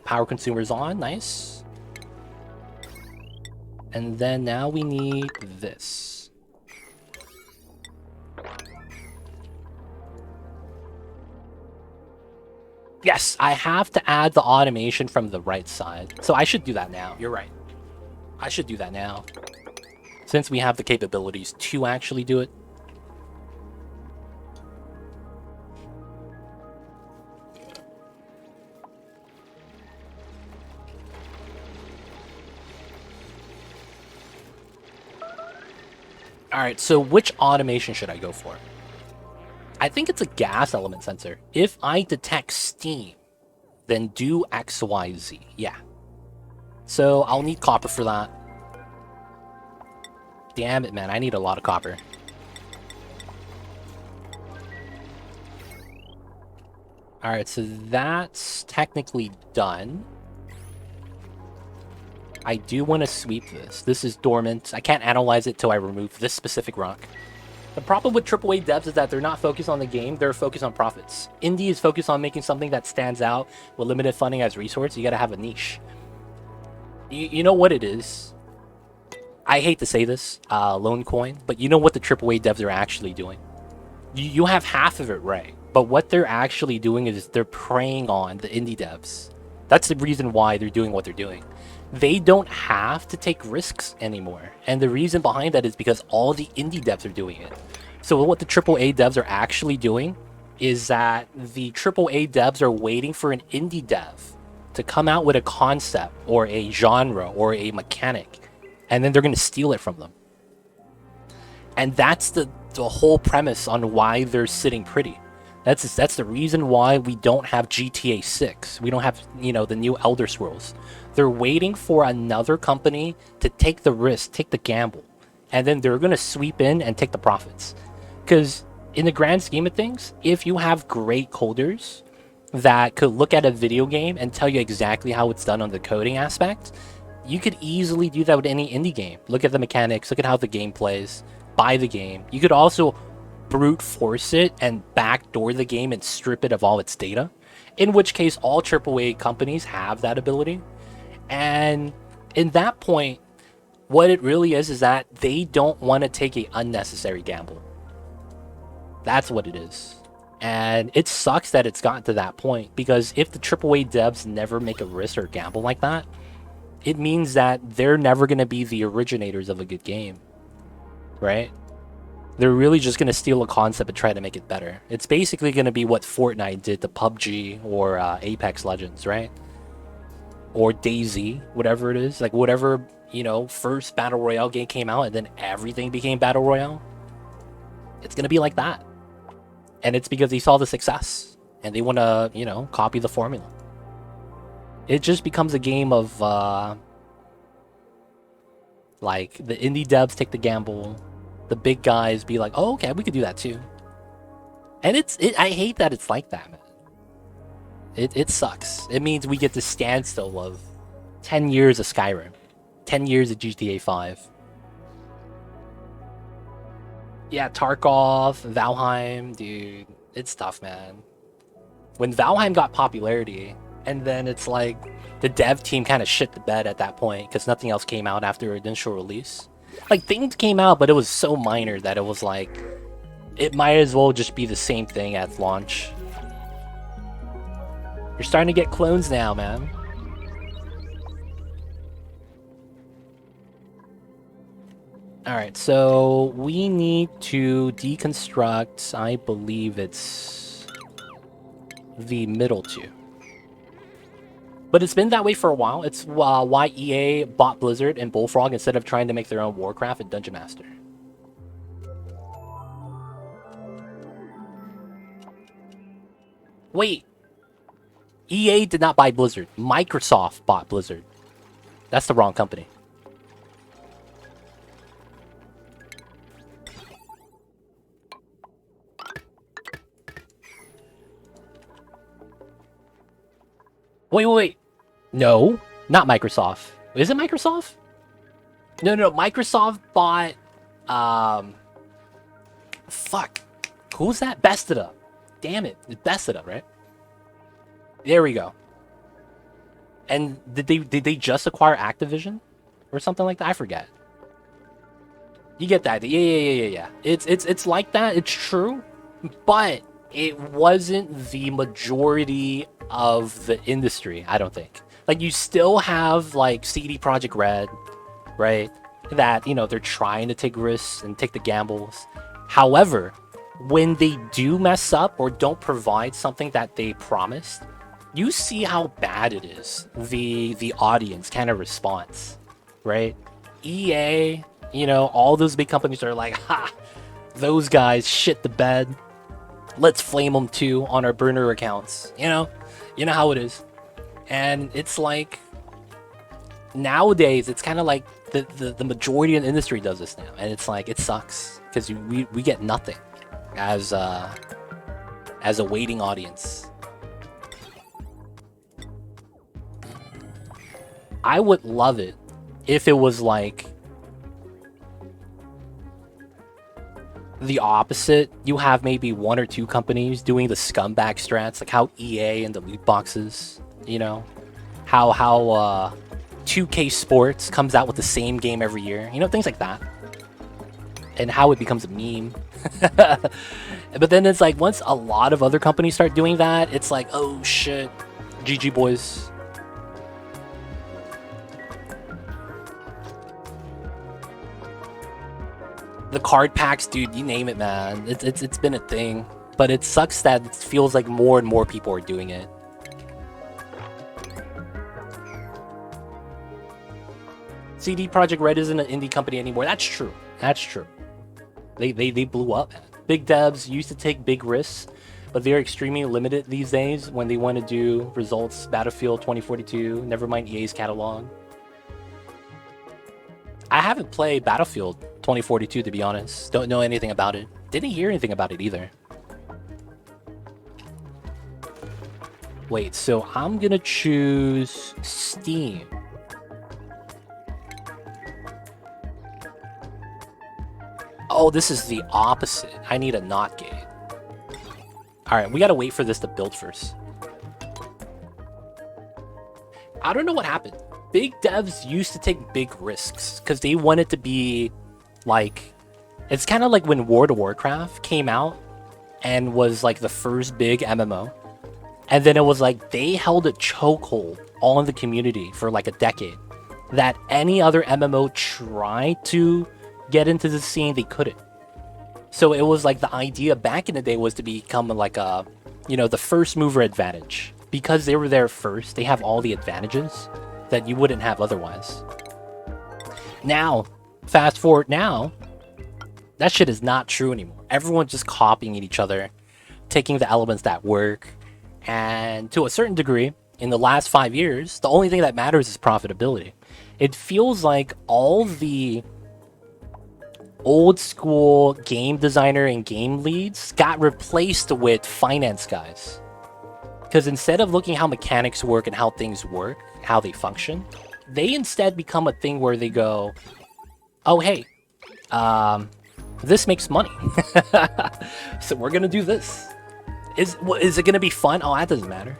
Speaker 1: Power consumers on, nice. And then now we need this. Yes, I have to add the automation from the right side. So I should do that now. You're right. I should do that now. Since we have the capabilities to actually do it. Alright, so which automation should I go for? I think it's a gas element sensor. If I detect steam, then do XYZ. Yeah. So I'll need copper for that. Damn it, man. I need a lot of copper. Alright, so that's technically done. I do want to sweep this. This is dormant. I can't analyze it till I remove this specific rock. The problem with AAA devs is that they're not focused on the game, they're focused on profits. Indie is focused on making something that stands out with limited funding as resource. You gotta have a niche. You know what it is? I hate to say this, Lone Coin, but you know what the AAA devs are actually doing? You have half of it right, but what they're actually doing is they're preying on the indie devs. That's the reason why they're doing what they're doing. They don't have to take risks anymore. And the reason behind that is because all the indie devs are doing it. So what the AAA devs are actually doing is that the AAA devs are waiting for an indie dev to come out with a concept or a genre or a mechanic, and then they're going to steal it from them. And that's the whole premise on why they're sitting pretty. That's the reason why we don't have GTA 6. We don't have, you know, the new Elder Scrolls. They're waiting for another company to take the risk, take the gamble, and then they're going to sweep in and take the profits. Because in the grand scheme of things, if you have great coders that could look at a video game and tell you exactly how it's done on the coding aspect, you could easily do that with any indie game. Look at the mechanics, look at how the game plays, buy the game. You could also brute force it and backdoor the game and strip it of all its data, in which case all AAA companies have that ability. And in that point, what it really is that they don't want to take an unnecessary gamble. That's what it is. And it sucks that it's gotten to that point, because if the AAA devs never make a risk or gamble like that, it means that they're never going to be the originators of a good game, right? They're really just going to steal a concept and try to make it better. It's basically going to be what Fortnite did to PUBG or Apex Legends, right? Or DayZ, whatever it is. Like whatever, you know, first Battle Royale game came out and then everything became Battle Royale. It's going to be like that. And it's because they saw the success and they want to, you know, copy the formula. It just becomes a game of, like, the indie devs take the gamble. The big guys be like, oh, okay, we could do that too. And I hate that it's like that, man. It sucks. It means we get the standstill of 10 years of Skyrim. 10 years of GTA 5. Yeah, Tarkov, Valheim, dude. It's tough, man. When Valheim got popularity, and then it's like the dev team kind of shit the bed at that point because nothing else came out after initial release. Like, things came out, but it was so minor that it was like, it might as well just be the same thing at launch. You're starting to get clones now, man. Alright, so we need to deconstruct, I believe it's the middle two. But it's been that way for a while. It's why EA bought Blizzard and Bullfrog instead of trying to make their own Warcraft and Dungeon Master. Wait. EA did not buy Blizzard. Microsoft bought Blizzard. That's the wrong company. Wait. No, not Microsoft. Is it Microsoft? No. Microsoft bought, fuck. Who's that? Bested Up. Damn it. It's Bested Up, right? There we go. And did they just acquire Activision? Or something like that? I forget. You get that? Yeah. It's like that. It's true. But it wasn't the majority of the industry, I don't think. Like, you still have, like, CD Projekt Red, right? That, you know, they're trying to take risks and take the gambles. However, when they do mess up or don't provide something that they promised, you see how bad it is. The audience kind of responds, right? EA, you know, all those big companies are like, ha, those guys shit the bed. Let's flame them too on our burner accounts. You know how it is. And it's like, nowadays, it's kind of like the majority of the industry does this now. And it's like, it sucks. Because we get nothing as a waiting audience. I would love it if it was like the opposite. You have maybe one or two companies doing the scumbag strats, like how EA and the loot boxes, you know, how 2K Sports comes out with the same game every year, you know, things like that, and how it becomes a meme. But then it's like, once a lot of other companies start doing that, it's like, oh shit, GG boys. The card packs, dude, you name it, man. It's been a thing. But it sucks that it feels like more and more people are doing it. CD Projekt Red isn't an indie company anymore. That's true. They blew up. Big devs used to take big risks, but they're extremely limited these days when they want to do results. Battlefield 2042, never mind EA's catalog. I haven't played Battlefield 2042, to be honest. Don't know anything about it. Didn't hear anything about it either. Wait, so I'm gonna choose Steam. Oh, this is the opposite. I need a NOT gate. Alright, we gotta wait for this to build first. I don't know what happened. Big devs used to take big risks because they wanted to be like, it's kind of like when World of Warcraft came out and was like the first big MMO, and then it was like they held a chokehold on the community for like a decade that any other MMO tried to get into the scene, they couldn't. So it was like the idea back in the day was to become like a, you know, the first mover advantage. Because they were there first, they have all the advantages that you wouldn't have otherwise. Now, fast forward now, that shit is not true anymore. Everyone's just copying each other, taking the elements that work, and to a certain degree, in the last 5 years, the only thing that matters is profitability. It feels like all the old school game designer and game leads got replaced with finance guys. Because instead of looking how mechanics work and how things work, how they function, they instead become a thing where they go, oh hey, this makes money, so we're gonna do this. Is it gonna be fun? Oh, that doesn't matter,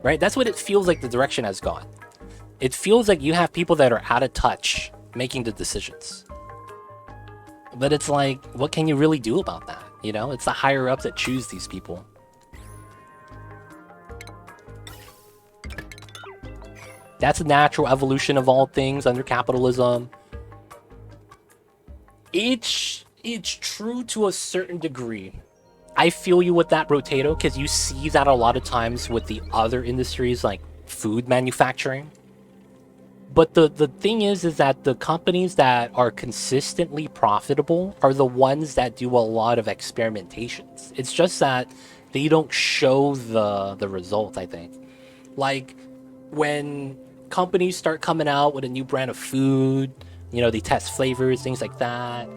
Speaker 1: right? That's what it feels like the direction has gone. It feels like you have people that are out of touch making the decisions. But it's like, what can you really do about that? You know, it's the higher ups that choose these people. That's a natural evolution of all things under capitalism. It's true to a certain degree. I feel you with that, Rotato, because you see that a lot of times with the other industries like food manufacturing. But the thing is that the companies that are consistently profitable are the ones that do a lot of experimentations. It's just that they don't show the results, I think. Like when companies start coming out with a new brand of food, you know, they test flavors, things like that.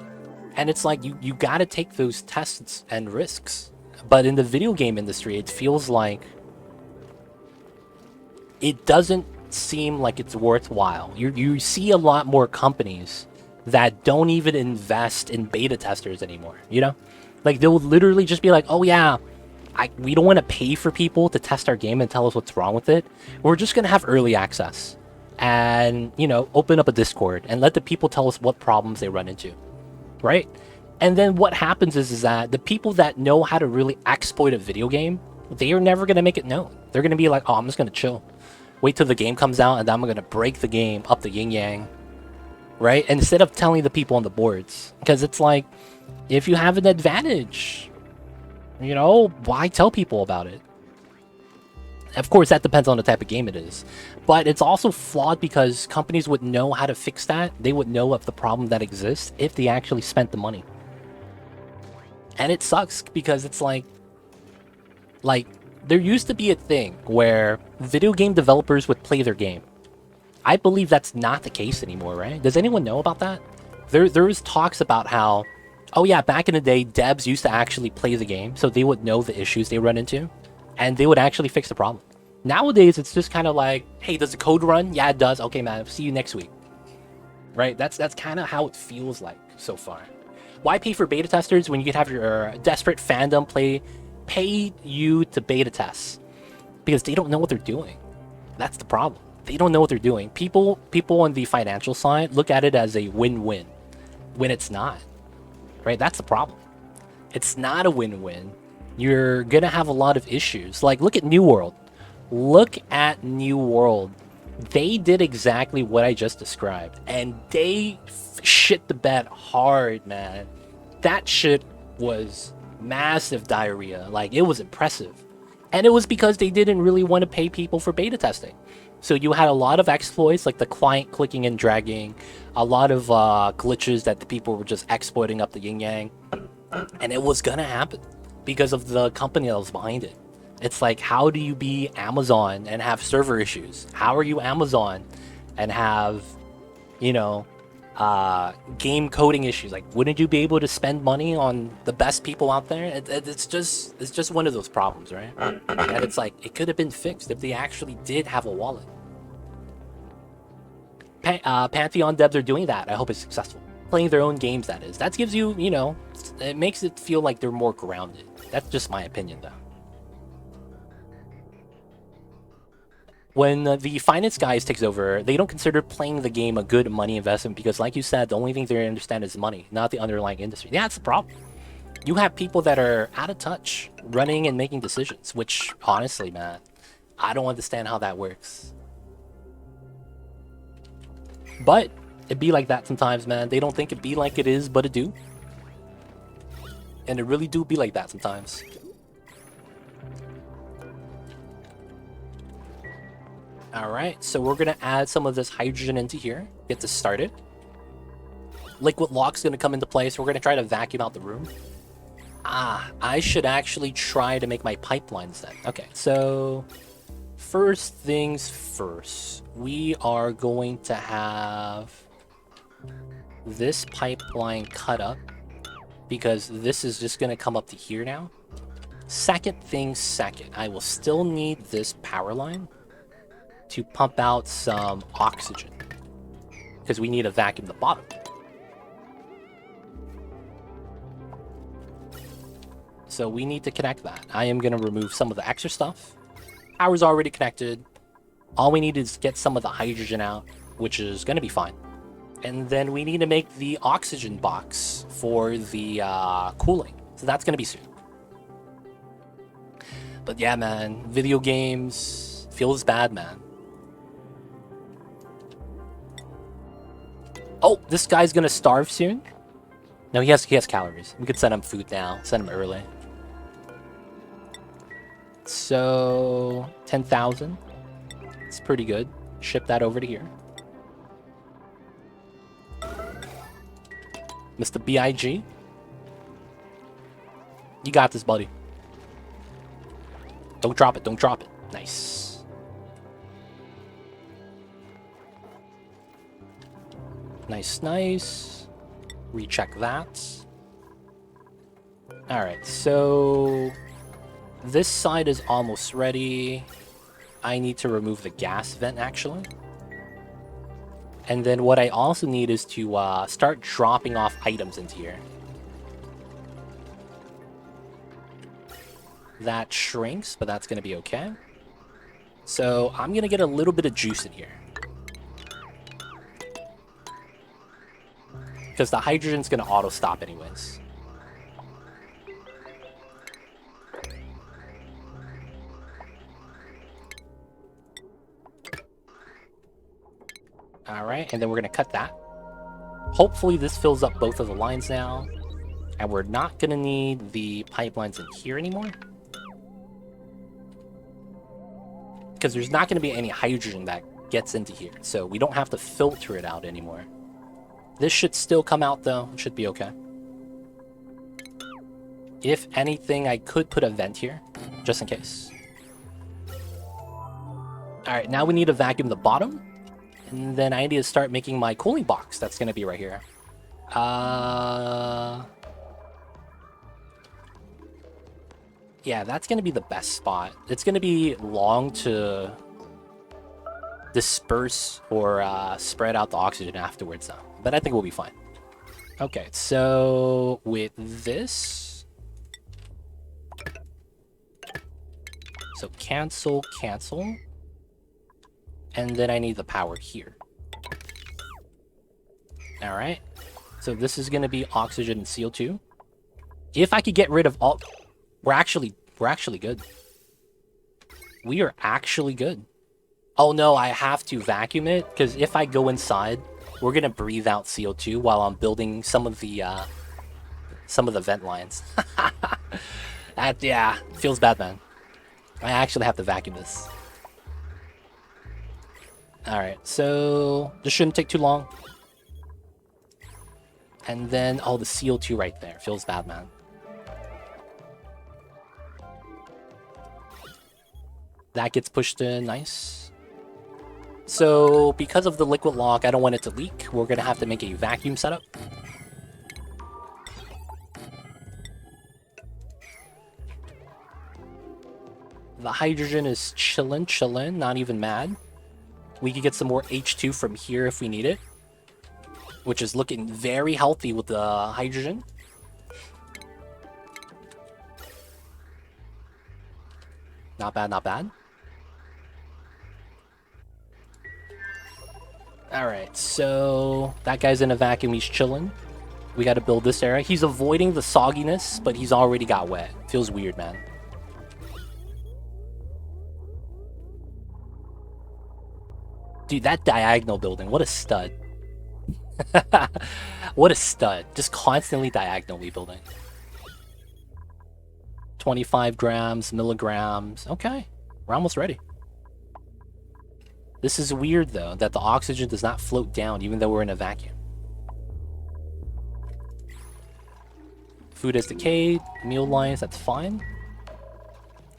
Speaker 1: And it's like you got to take those tests and risks. But in the video game industry, it feels like it doesn't seem like it's worthwhile. You see a lot more companies that don't even invest in beta testers anymore, you know? Like they'll literally just be like, "Oh yeah, we don't want to pay for people to test our game and tell us what's wrong with it. We're just going to have early access and, you know, open up a Discord and let the people tell us what problems they run into." Right? And then what happens is that the people that know how to really exploit a video game, they are never going to make it known. They're going to be like, "Oh, I'm just going to chill. Wait till the game comes out and then I'm going to break the game up the yin yang." Right? Instead of telling the people on the boards. Because it's like, if you have an advantage, you know, why tell people about it? Of course, that depends on the type of game it is. But it's also flawed because companies would know how to fix that. They would know of the problem that exists if they actually spent the money. And it sucks because it's like there used to be a thing where video game developers would play their game. I believe that's not the case anymore, right? Does anyone know about that? There's talks about how, oh yeah, back in the day, devs used to actually play the game, so they would know the issues they run into, and they would actually fix the problem. Nowadays, it's just kind of like, hey, does the code run? Yeah, it does. Okay, man, see you next week. Right? That's kind of how it feels like so far. Why pay for beta testers when you can have your desperate fandom pay you to beta test? Because they don't know what they're doing. That's the problem. They don't know what they're doing. People on the financial side look at it as a win-win when it's not. Right? That's the problem. It's not a win-win. You're gonna have a lot of issues. Like, look at New World. Look at New World. They did exactly what I just described, and they shit the bed hard, man. That shit was massive diarrhea. Like, it was impressive. And it was because they didn't really want to pay people for beta testing. So you had a lot of exploits, like the client clicking and dragging, a lot of glitches that the people were just exploiting up the yin-yang. And it was gonna happen because of the company that was behind it. It's like, how do you be Amazon and have server issues? How are you Amazon and have, you know, game coding issues? Like, wouldn't you be able to spend money on the best people out there? It's just one of those problems, right? And it's like, it could have been fixed if they actually did have a wallet. Pantheon devs are doing that. I hope it's successful. Playing their own games, that is. That gives you, you know, it makes it feel like they're more grounded. That's just my opinion, though. When the finance guys takes over, they don't consider playing the game a good money investment because, like you said, the only thing they understand is money, not the underlying industry. Yeah, that's the problem. You have people that are out of touch, running and making decisions, which, honestly, man, I don't understand how that works. But it be like that sometimes, man. They don't think it be like it is, but it do. And it really do be like that sometimes. Alright, so we're going to add some of this hydrogen into here. Get this started. Liquid lock's going to come into play, so we're going to try to vacuum out the room. I should actually try to make my pipelines then. Okay, so first things first. We are going to have this pipeline cut up because this is just going to come up to here now. Second thing second, I will still need this power line to pump out some oxygen because we need to vacuum the bottom. So we need to connect that. I am going to remove some of the extra stuff. Power's already connected. All we need is get some of the hydrogen out, which is going to be fine. And then we need to make the oxygen box for the cooling. So that's going to be soon. But yeah, man, video games feels bad, man. Oh, this guy's gonna starve soon? No, he has calories. We could send him food now. Send him early. So 10,000. It's pretty good. Ship that over to here. Mr. B.I.G. You got this, buddy. Don't drop it. Don't drop it. Nice. Nice, nice. Recheck that. Alright, so... this side is almost ready. I need to remove the gas vent, actually. And then what I also need is to start dropping off items into here. That shrinks, but that's going to be okay. So I'm going to get a little bit of juice in here. Because the hydrogen's going to auto-stop anyways. Alright, and then we're going to cut that. Hopefully this fills up both of the lines now. And we're not going to need the pipelines in here anymore. Because there's not going to be any hydrogen that gets into here. So we don't have to filter it out anymore. This should still come out though. It should be okay. If anything, I could put a vent here. Just in case. Alright, now we need to vacuum the bottom. And then I need to start making my cooling box. That's going to be right here. Yeah, that's going to be the best spot. It's going to be long to disperse or spread out the oxygen afterwards, though. But I think we'll be fine. Okay, so with this... so cancel, cancel. And then I need the power here. Alright. So this is going to be oxygen and CO2. If I could get rid of all... We're actually good. We are actually good. Oh no, I have to vacuum it, because if I go inside, we're gonna breathe out CO2 while I'm building some of the vent lines. That, yeah, feels bad, man. I actually have to vacuum this. Alright, so this shouldn't take too long. And then, oh, the CO2 right there. Feels bad, man. That gets pushed in, nice. So, because of the liquid lock, I don't want it to leak. We're going to have to make a vacuum setup. The hydrogen is chillin', not even mad. We could get some more H2 from here if we need it. Which is looking very healthy with the hydrogen. Not bad, not bad. Alright, so that guy's in a vacuum, he's chilling. We gotta build this area. He's avoiding the sogginess, but he's already got wet. Feels weird, man. Dude, that diagonal building, what a stud. What a stud. Just constantly diagonally building. 25 grams, milligrams. Okay, we're almost ready. This is weird, though, that the oxygen does not float down even though we're in a vacuum. Food has decayed. Meal lines, that's fine.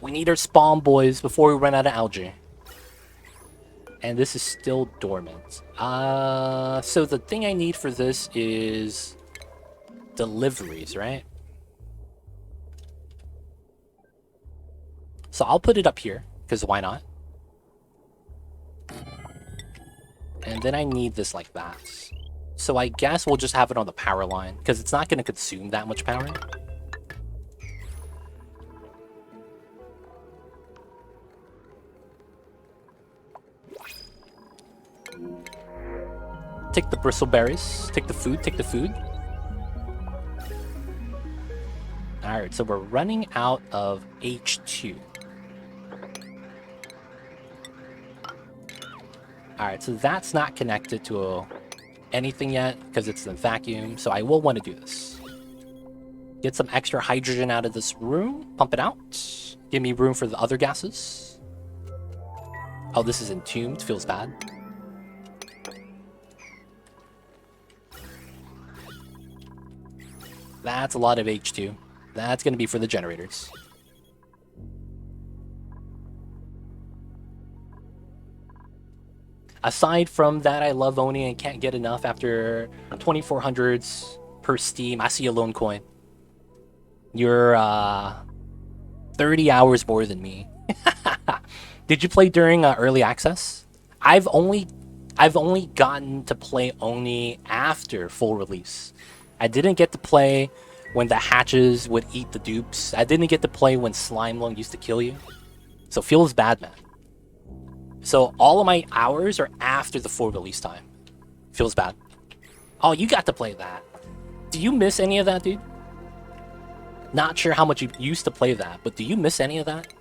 Speaker 1: We need our spawn boys before we run out of algae. And this is still dormant. So the thing I need for this is deliveries, right? So I'll put it up here, because why not? And then I need this like that. So I guess we'll just have it on the power line, because it's not going to consume that much power. Take the bristleberries. Take the food. Take the food. Alright, so we're running out of H2. Alright, so that's not connected to anything yet because it's in vacuum, so I will want to do this. Get some extra hydrogen out of this room, pump it out. Give me room for the other gases. Oh, this is entombed, feels bad. That's a lot of H2. That's going to be for the generators. Aside from that, I love owning and can't get enough after 2400s per Steam. I see a lone coin. You're 30 hours more than me. Did you play during early access? I've only gotten to play Oni after full release. I didn't get to play when the hatches would eat the dupes. I didn't get to play when Slime Lung used to kill you. So feels bad, man. So all of my hours are after the full release time. Feels bad. Oh, you got to play that. Do you miss any of that, dude? Not sure how much you used to play that, but do you miss any of that?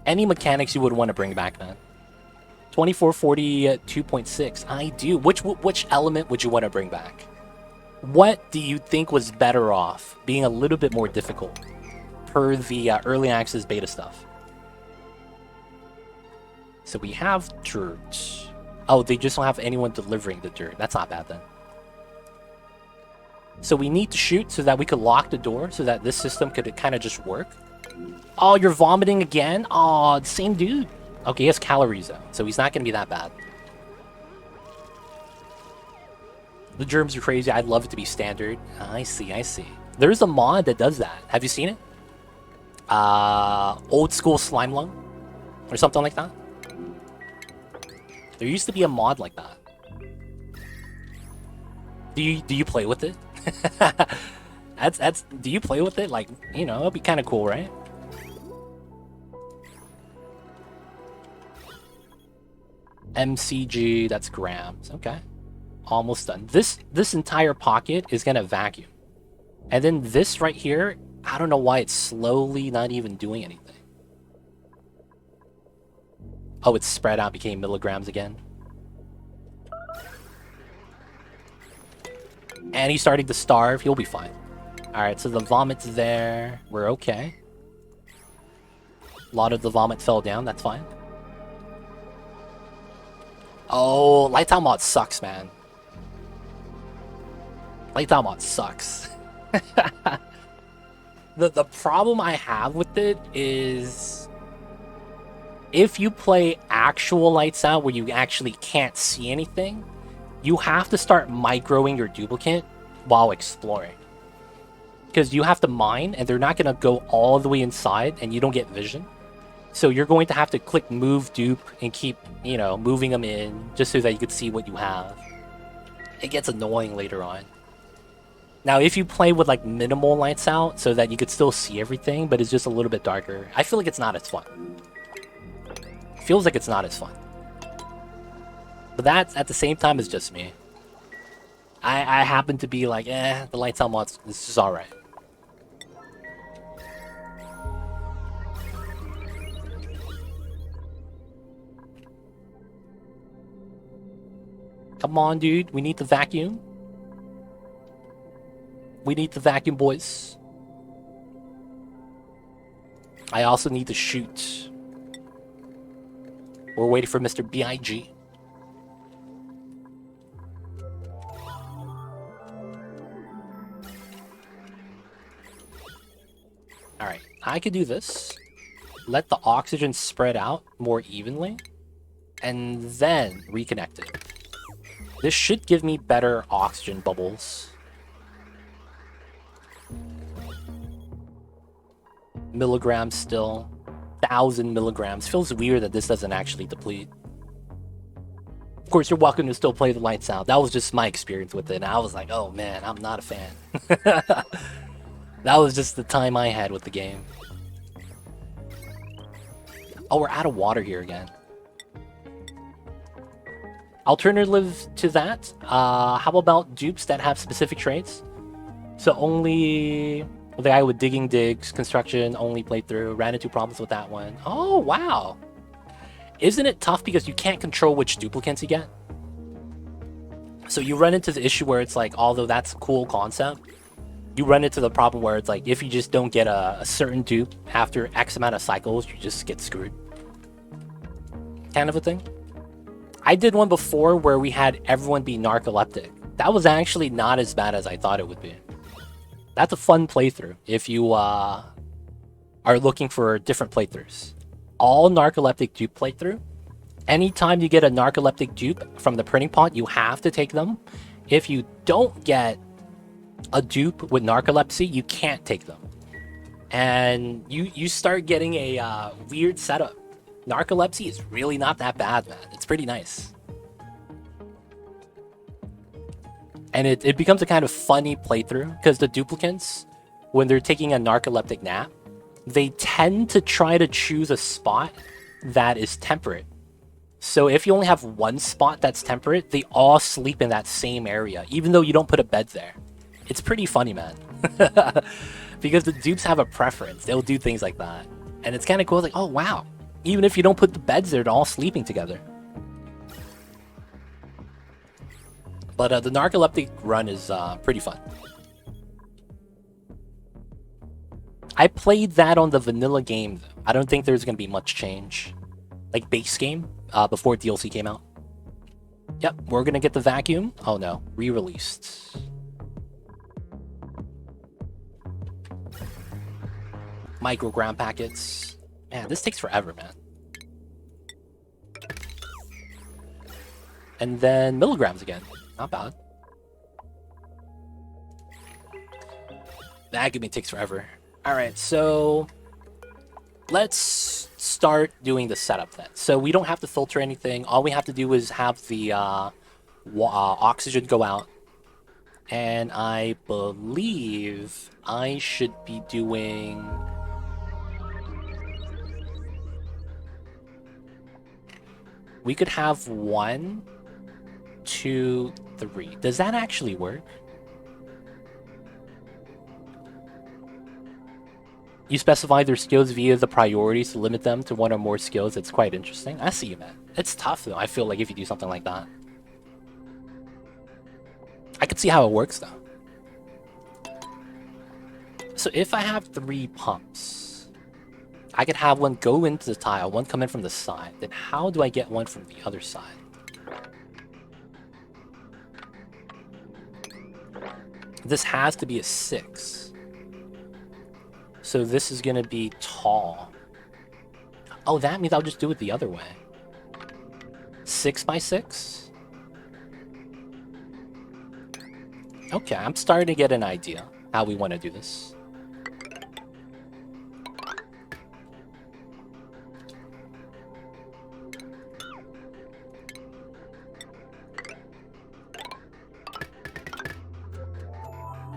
Speaker 1: Any mechanics you would want to bring back, man? 2440 2.6. I do. Which element would you want to bring back? What do you think was better off being a little bit more difficult per the early access beta stuff? So we have dirt. Oh, they just don't have anyone delivering the dirt. That's not bad then. So we need to shoot so that we could lock the door so that this system could kind of just work. Oh, you're vomiting again? Oh, same dude. Okay, he has calories though, so he's not going to be that bad. The germs are crazy. I'd love it to be standard. I see, I see. There's a mod that does that. Have you seen it? Old school slime lung? Or something like that? There used to be a mod like that. Do you play with it? Do you play with it? Like, you know, it'd be kind of cool, right? MCG, that's grams. Okay. Almost done. This entire pocket is gonna vacuum. And then this right here, I don't know why it's slowly not even doing anything. Oh, it's spread out, became milligrams again. And he's starting to starve. He'll be fine. Alright, so the vomit's there. We're okay. A lot of the vomit fell down. That's fine. Oh, Lights Out mod sucks, man. Lights Out mod sucks. The problem I have with it is if you play actual Lights Out where you actually can't see anything, you have to start microing your duplicate while exploring. Because you have to mine, and they're not going to go all the way inside, and you don't get vision. So you're going to have to click move dupe and keep, you know, moving them in just so that you can see what you have. It gets annoying later on. Now, if you play with like minimal lights out so that you could still see everything, but it's just a little bit darker, I feel like it's not as fun. Feels like it's not as fun. But that, at the same time, is just me. I happen to be like, the lights out mods, this is alright. Come on, dude. We need the vacuum. We need the vacuum, boys. I also need to shoot. We're waiting for Mr. B.I.G. Alright, I could do this. Let the oxygen spread out more evenly. And then reconnect it. This should give me better oxygen bubbles. Milligrams still. 1,000 milligrams. Feels weird that this doesn't actually deplete. Of course, you're welcome to still play the lights out. That was just my experience with it. And I was like, oh man, I'm not a fan. That was just the time I had with the game. Oh, we're out of water here again. Alternative to that, how about dupes that have specific traits? So only the guy with digging digs, construction, only playthrough, ran into problems with that one. Oh, wow. Isn't it tough because you can't control which duplicates you get? So you run into the issue where it's like, although that's a cool concept, you run into the problem where it's like, if you just don't get a certain dupe after X amount of cycles, you just get screwed. kind of a thing. I did one before where we had everyone be narcoleptic. That was actually not as bad as I thought it would be. That's a fun playthrough if you are looking for different playthroughs. All narcoleptic dupe playthrough. Anytime you get a narcoleptic dupe from the printing pot, you have to take them. If you don't get a dupe with narcolepsy, you can't take them. And you start getting a weird setup. Narcolepsy is really not that bad, man. It's pretty nice. And it becomes a kind of funny playthrough, because the duplicants, when they're taking a narcoleptic nap, they tend to try to choose a spot that is temperate. So if you only have one spot that's temperate, they all sleep in that same area, even though you don't put a bed there. It's pretty funny, man. Because the dupes have a preference. They'll do things like that. And it's kind of cool. It's like, oh, wow. Even if you don't put the beds there, they're all sleeping together. But the narcoleptic run is pretty fun. I played that on the vanilla game, though. I don't think there's going to be much change. Like base game, before DLC came out. Yep, we're going to get the vacuum. Oh no, re-released. Microgram packets. Man, this takes forever, man. And then milligrams again. Not bad. Vacuuming takes forever. Alright, so let's start doing the setup then. So we don't have to filter anything. All we have to do is have the oxygen go out. And I believe I should be doing... We could have 1, 2, 3. Does that actually work? You specify their skills via the priorities to limit them to 1 or more skills. It's quite interesting. I see you, man. It's tough, though. I feel like if you do something like that. I could see how it works, though. So if I have 3 pumps, I could have 1 go into the tile, 1 come in from the side. Then how do I get 1 from the other side? This has to be a 6. So this is going to be tall. Oh, that means I'll just do it the other way. 6 by 6? Okay, I'm starting to get an idea how we want to do this.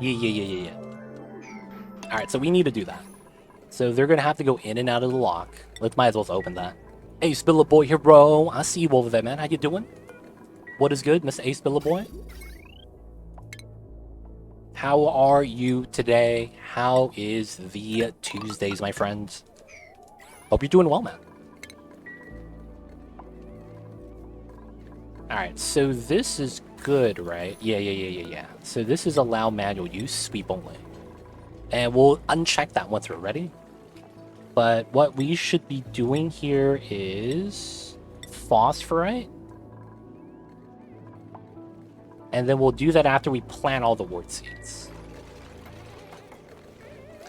Speaker 1: Yeah. Alright, so we need to do that. So they're gonna have to go in and out of the lock. Let's might as well open that. Hey, Spiller Boy here, bro. I see you over there, man. How you doing? What is good, Mr. A Spiller Boy? How are you today? How is the Tuesdays, my friends? Hope you're doing well, man. Alright, so this is good, right? Yeah. So this is allow manual use, sweep only. And we'll uncheck that once we're ready. But what we should be doing here is phosphorite. And then we'll do that after we plant all the wart seeds.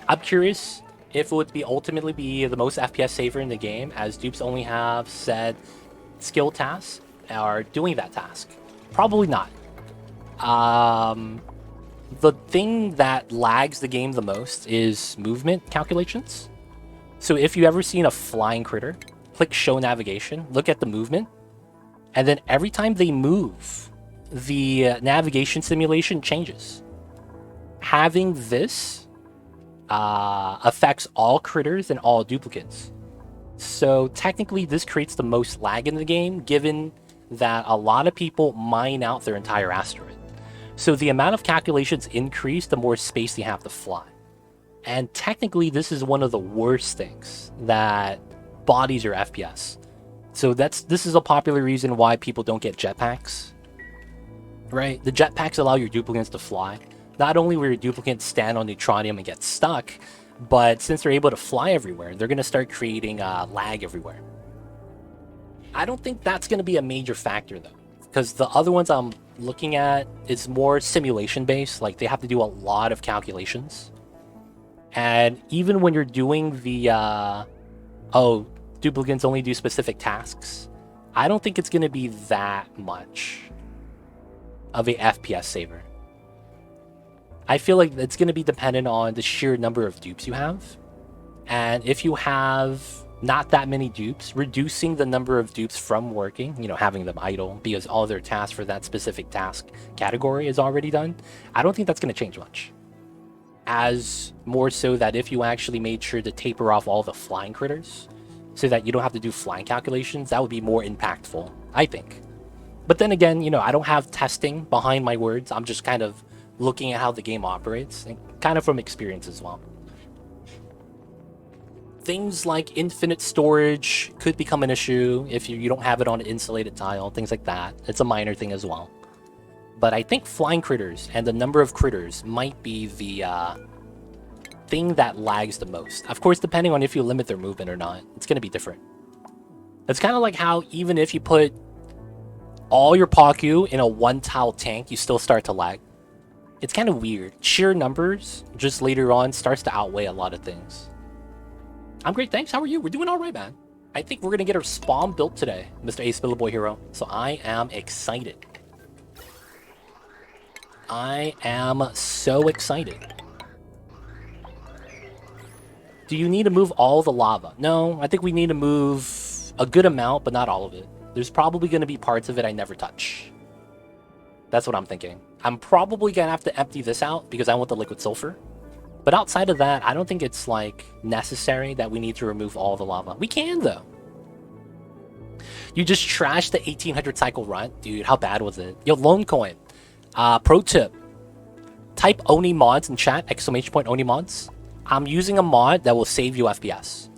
Speaker 1: I'm curious if it would be ultimately be the most FPS saver in the game, as dupes only have said skill tasks are doing that task. Probably not. The thing that lags the game the most is movement calculations. So if you ever seen a flying critter, click show navigation, look at the movement, and then every time they move, the navigation simulation changes. Having this affects all critters and all duplicates. So technically this creates the most lag in the game, given that a lot of people mine out their entire asteroid. So the amount of calculations increase, the more space they have to fly. And technically this is one of the worst things that bodies your FPS. So this is a popular reason why people don't get jetpacks. Right? The jetpacks allow your duplicates to fly. Not only will your duplicates stand on neutronium and get stuck, but since they're able to fly everywhere, they're going to start creating lag everywhere. I don't think that's going to be a major factor though, because the other ones I'm looking at is more simulation based. Like they have to do a lot of calculations, and even when you're doing the duplicants only do specific tasks, I don't think it's going to be that much of a FPS saver. I feel like it's going to be dependent on the sheer number of dupes you have, and if you have not that many dupes, reducing the number of dupes from working, having them idle because all their tasks for that specific task category is already done, I don't think that's going to change much. As more so that if you actually made sure to taper off all the flying critters so that you don't have to do flying calculations, that would be more impactful, I think. But then again, I don't have testing behind my words. I'm just kind of looking at how the game operates and kind of from experience as well. Things like infinite storage could become an issue if you don't have it on an insulated tile, things like that. It's a minor thing as well. But I think flying critters and the number of critters might be the thing that lags the most. Of course, depending on if you limit their movement or not, it's going to be different. It's kind of like how even if you put all your Paku in a one-tile tank, you still start to lag. It's kind of weird. Sheer numbers just later on starts to outweigh a lot of things. I'm great, thanks. How are you? We're doing all right, man. I think we're going to get our spawn built today, Mr. Ace Little Boy Hero. So I am excited. I am so excited. Do you need to move all the lava? No, I think we need to move a good amount, but not all of it. There's probably going to be parts of it I never touch. That's what I'm thinking. I'm probably going to have to empty this out because I want the liquid sulfur. But outside of that, I don't think it's, like, necessary that we need to remove all the lava. We can, though. You just trashed the 1800 cycle run? Dude, how bad was it? Yo, Lone Coin. Pro tip. Type Oni mods in chat, ! Oni mods. I'm using a mod that will save you FPS.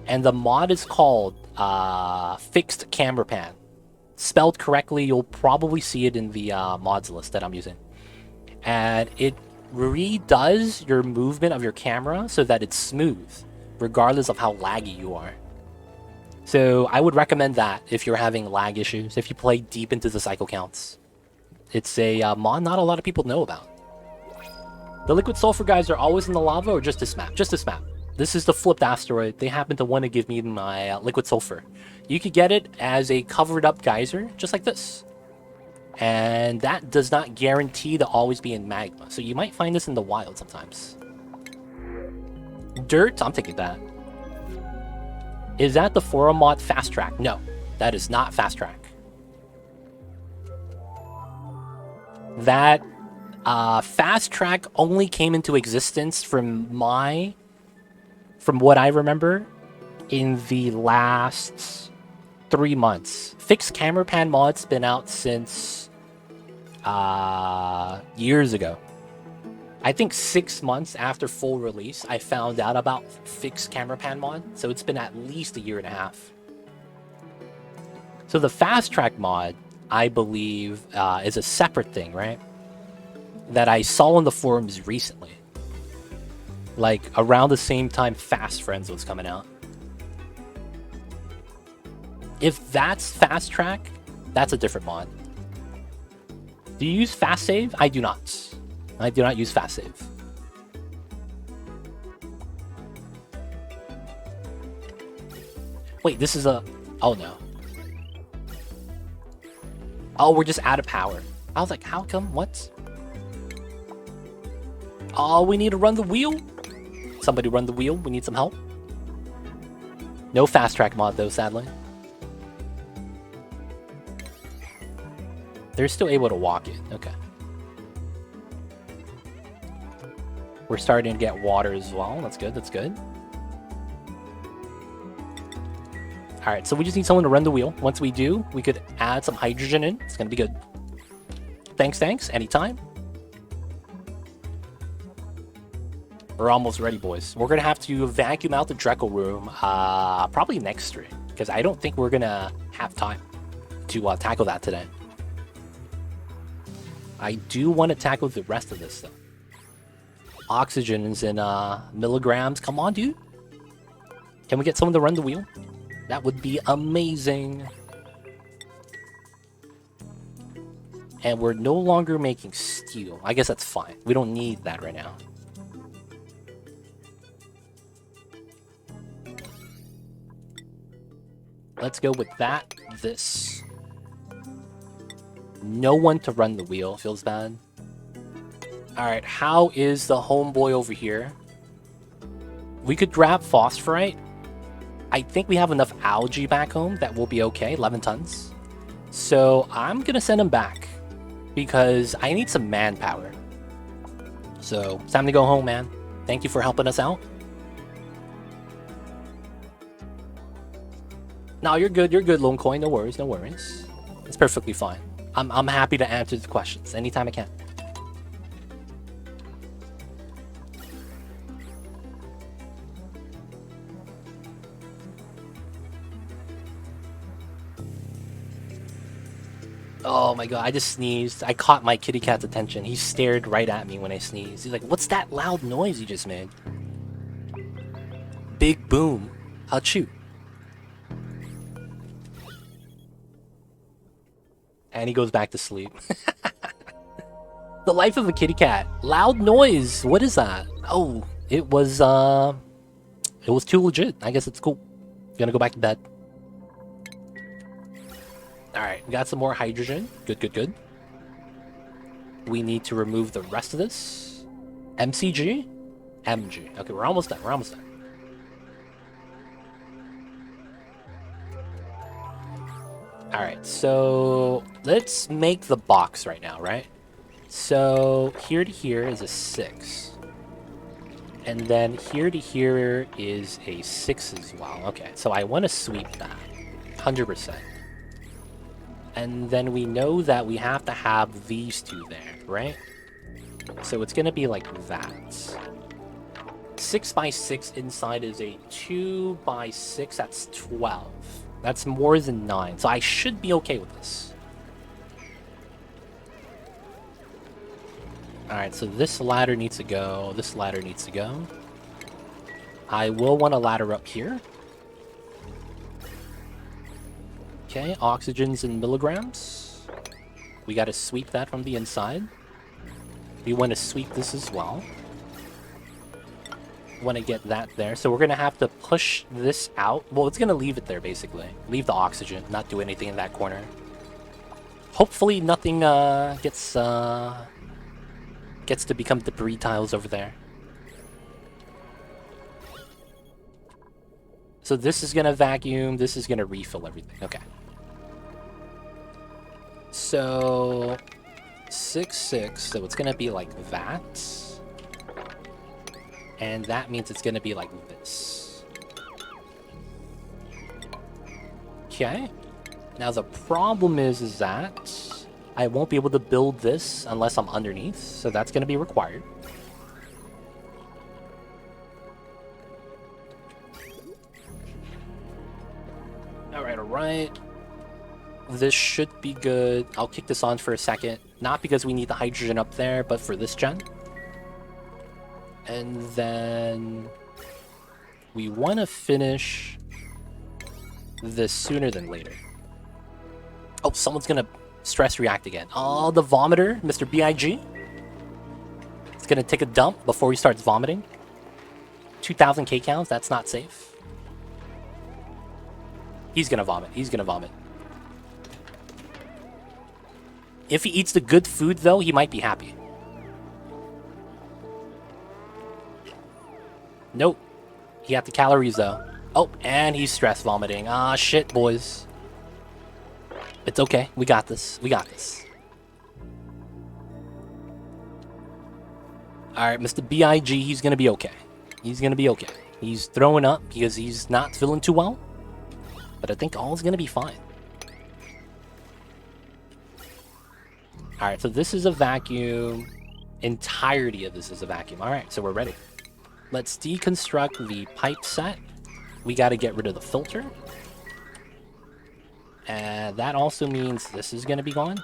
Speaker 1: And the mod is called Fixed Camera Pan. Spelled correctly, you'll probably see it in the mods list that I'm using. And it redoes your movement of your camera so that it's smooth, regardless of how laggy you are. So I would recommend that if you're having lag issues, if you play deep into the cycle counts. It's a mod not a lot of people know about. The liquid sulfur guys are always in the lava or just this map? Just this map. This is the flipped asteroid. They happen to want to give me my liquid sulfur. You could get it as a covered up geyser, just like this. And that does not guarantee to always be in magma. So you might find this in the wild sometimes. Dirt, I'm taking that. Is that the forum mod fast track? No, that is not fast track. That fast track only came into existence from what I remember in the last 3 months. Fixed camera pan mod's been out since years ago. I think 6 months after full release, I found out about Fixed Camera Pan mod, so it's been at least a year and a half. So the Fast Track mod, I believe, is a separate thing, right? That I saw on the forums recently. Like, around the same time Fast Friends was coming out. If that's Fast Track, that's a different mod. Do you use Fast Save? I do not. I do not use Fast Save. Wait, this is a... Oh, no. Oh, we're just out of power. I was like, how come? What? Oh, we need to run the wheel? Somebody run the wheel. We need some help. No Fast Track mod, though, sadly. They're still able to walk it. Okay. We're starting to get water as well. That's good. That's good. All right, so we just need someone to run the wheel. Once we do, we could add some hydrogen in. It's going to be good. Thanks. Anytime. We're almost ready, boys. We're going to have to vacuum out the Dreckle room probably next stream, because I don't think we're going to have time to tackle that today. I do want to tackle the rest of this, though. Oxygen is in milligrams. Come on, dude. Can we get someone to run the wheel? That would be amazing. And we're no longer making steel. I guess that's fine. We don't need that right now. Let's go with that. This. No one to run the wheel. Feels bad. Alright, how is the homeboy over here? We could grab phosphorite. I think we have enough algae back home that will be okay. 11 tons. So I'm gonna send him back because I need some manpower. So it's time to go home, man. Thank you for helping us out. No, you're good. You're good, Lone Coin. No worries. No worries. It's perfectly fine. I'm happy to answer the questions anytime I can. Oh my god, I just sneezed. I caught my kitty cat's attention. He stared right at me when I sneezed. He's like, what's that loud noise you just made? Big boom. Achoo. And he goes back to sleep. The life of a kitty cat. Loud noise. What is that? Oh, it was too legit. I guess it's cool. Gonna go back to bed. Alright, we got some more hydrogen. Good, good, good. We need to remove the rest of this. MCG? MG. Okay, we're almost done. We're almost done. Alright, so let's make the box right now, right? So here to here is a 6. And then here to here is a 6 as well. Okay, so I want to sweep that. 100%. And then we know that we have to have these two there, right? So it's going to be like that. 6 by 6 inside is a 2 by 6. That's 12. That's more than 9. So I should be okay with this. Alright, so this ladder needs to go. This ladder needs to go. I will want a ladder up here. Okay, oxygen's in milligrams. We got to sweep that from the inside. We want to sweep this as well. Want to get that there. So we're going to have to push this out. Well, it's going to leave it there, basically. Leave the oxygen, not do anything in that corner. Hopefully nothing gets to become debris tiles over there. So this is going to vacuum. This is going to refill everything. Okay. So 6, 6. So it's going to be like that. And that means it's going to be like this. Okay. Now the problem is that I won't be able to build this unless I'm underneath. So that's going to be required. Alright, alright. This should be good. I'll kick this on for a second. Not because we need the hydrogen up there, but for this gen. And then we want to finish this sooner than later. Oh, someone's going to stress react again. Oh, the vomiter, Mr. BIG. It's going to take a dump before he starts vomiting. 2,000 K counts, that's not safe. He's going to vomit. He's going to vomit. If he eats the good food, though, he might be happy. Nope. He got the calories, though. Oh, and he's stress vomiting. Ah, shit, boys. It's okay. We got this. We got this. Alright, Mr. BIG, he's gonna be okay. He's gonna be okay. He's throwing up because he's not feeling too well. But I think all's gonna be fine. Alright, so this is a vacuum. Entirety of this is a vacuum. Alright, so we're ready. Let's deconstruct the pipe set. We got to get rid of the filter. And that also means this is going to be gone.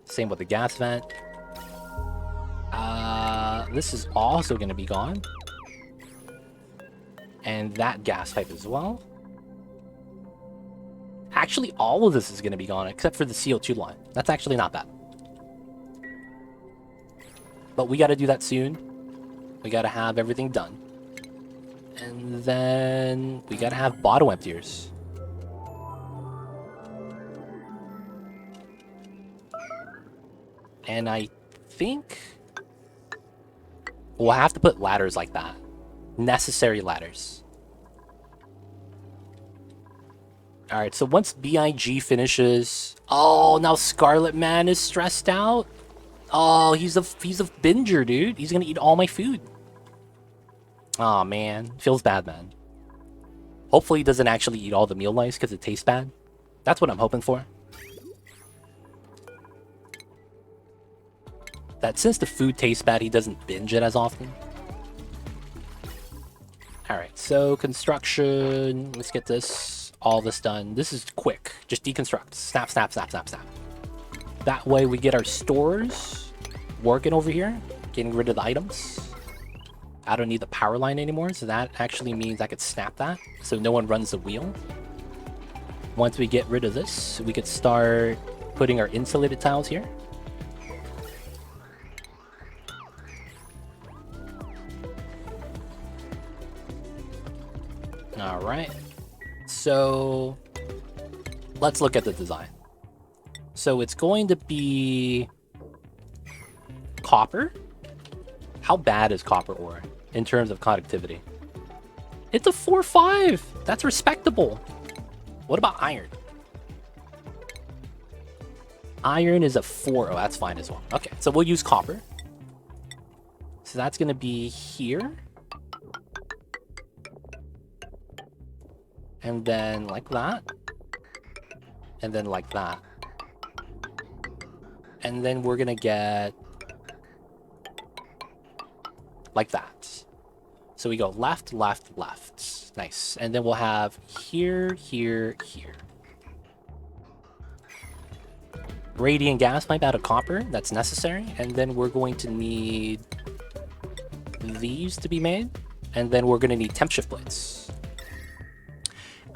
Speaker 1: Same with the gas vent. This is also going to be gone. And that gas pipe as well. Actually, all of this is going to be gone except for the CO2 line. That's actually not bad. But we got to do that soon. We got to have everything done. And then we got to have bottle emptiers. And I think we'll have to put ladders like that. Necessary ladders. Alright, so once BIG finishes... Oh, now Scarlet Man is stressed out? Oh, he's a binger, dude. He's gonna eat all my food. Aw, man. Feels bad, man. Hopefully he doesn't actually eat all the meal lice because it tastes bad. That's what I'm hoping for. That since the food tastes bad, he doesn't binge it as often. Alright, so construction. Let's get all this done. This is quick. Just deconstruct. Snap, snap, snap, snap, snap. That way we get our stores working over here. Getting rid of the items. I don't need the power line anymore, so that actually means I could snap that. So no one runs the wheel. Once we get rid of this, we could start putting our insulated tiles here. Alright. So let's look at the design. So it's going to be copper. How bad is copper ore in terms of conductivity? It's a 4-5. That's respectable. What about iron? Iron is a 4. Oh, that's fine as well. Okay, so we'll use copper. So that's going to be here. And then like that. And then like that. And then we're going to get like that. So we go left, left, left. Nice. And then we'll have here, here, here. Radiant gas pipe out of copper. That's necessary. And then we're going to need these to be made. And then we're going to need temp shift plates.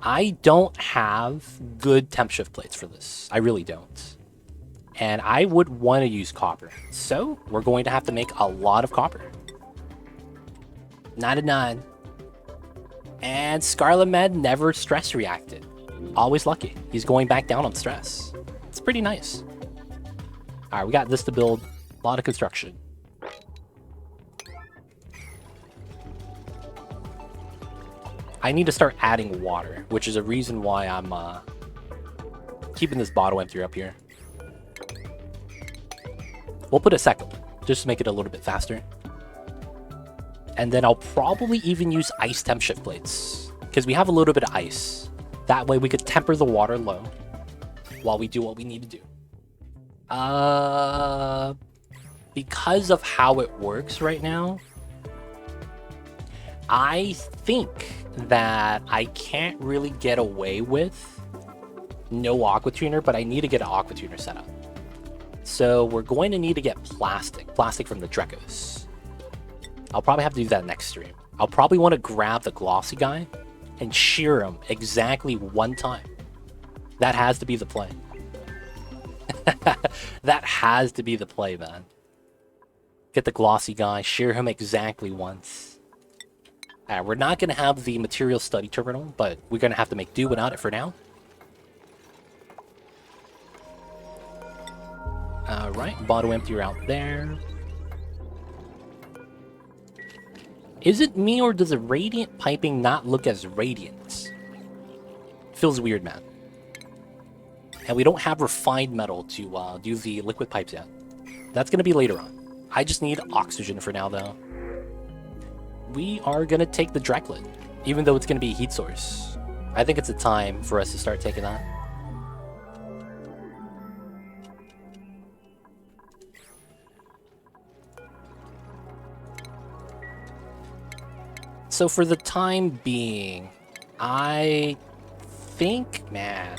Speaker 1: I don't have good temp shift plates for this. I really don't. And I would want to use copper. So we're going to have to make a lot of copper. 9/9. And Scarlet Med never stress reacted. Always lucky. He's going back down on stress. It's pretty nice. Alright, we got this to build. A lot of construction. I need to start adding water, which is a reason why I'm keeping this bottle empty up here. We'll put a second one, just to make it a little bit faster. And then I'll probably even use ice temp shift plates, because we have a little bit of ice. That way we could temper the water low while we do what we need to do. Because of how it works right now, I think that I can't really get away with no aqua tuner, but I need to get an aqua tuner set up. So we're going to need to get plastic from the Drecos. I'll probably have to do that next stream. I'll probably want to grab the glossy guy and shear him exactly one time. That has to be the play. That has to be the play, man. Get the glossy guy, shear him exactly once. We're not going to have the material study terminal, but we're going to have to make do without it for now. Alright, bottle emptier out there. Is it me or does the radiant piping not look as radiant? Feels weird, man. And we don't have refined metal to do the liquid pipes yet. That's going to be later on. I just need oxygen for now, though. We are going to take the Dreklin, even though it's going to be a heat source. I think it's a time for us to start taking that. So for the time being, I think, man,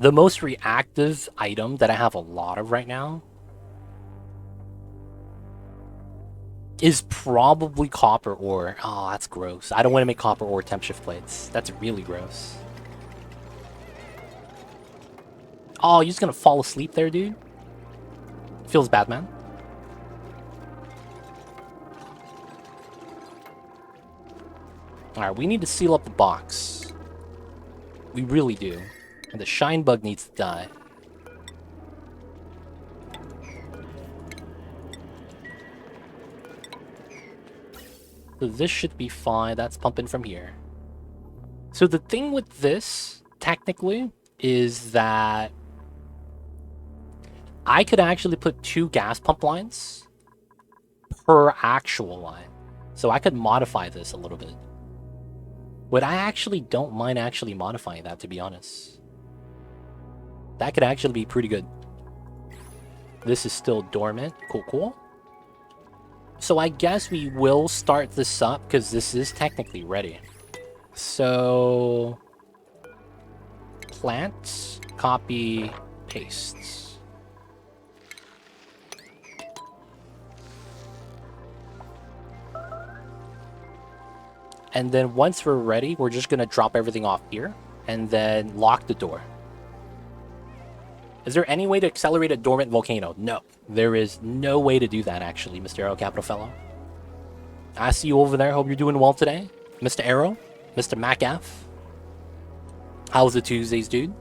Speaker 1: the most reactive item that I have a lot of right now is probably copper ore. Oh, that's gross. I don't want to make copper ore temp shift plates. That's really gross. Oh, you're just gonna fall asleep there, dude? Feels bad, man. Alright, we need to seal up the box. We really do. And the shine bug needs to die. So this should be fine. That's pumping from here. So the thing with this, technically, is that I could actually put 2 gas pump lines per actual line. So I could modify this a little bit. But I actually don't mind actually modifying that, to be honest. That could actually be pretty good. This is still dormant. Cool, cool. So I guess we will start this up because this is technically ready. So plant, copy, paste. And then once we're ready, we're just gonna drop everything off here and then lock the door. Is there any way to accelerate a dormant volcano? No. There is no way to do that, actually, Mr. Arrow Capital Fellow. I see you over there. Hope you're doing well today. Mr. Arrow? Mr. MacF? How's the Tuesdays, dude?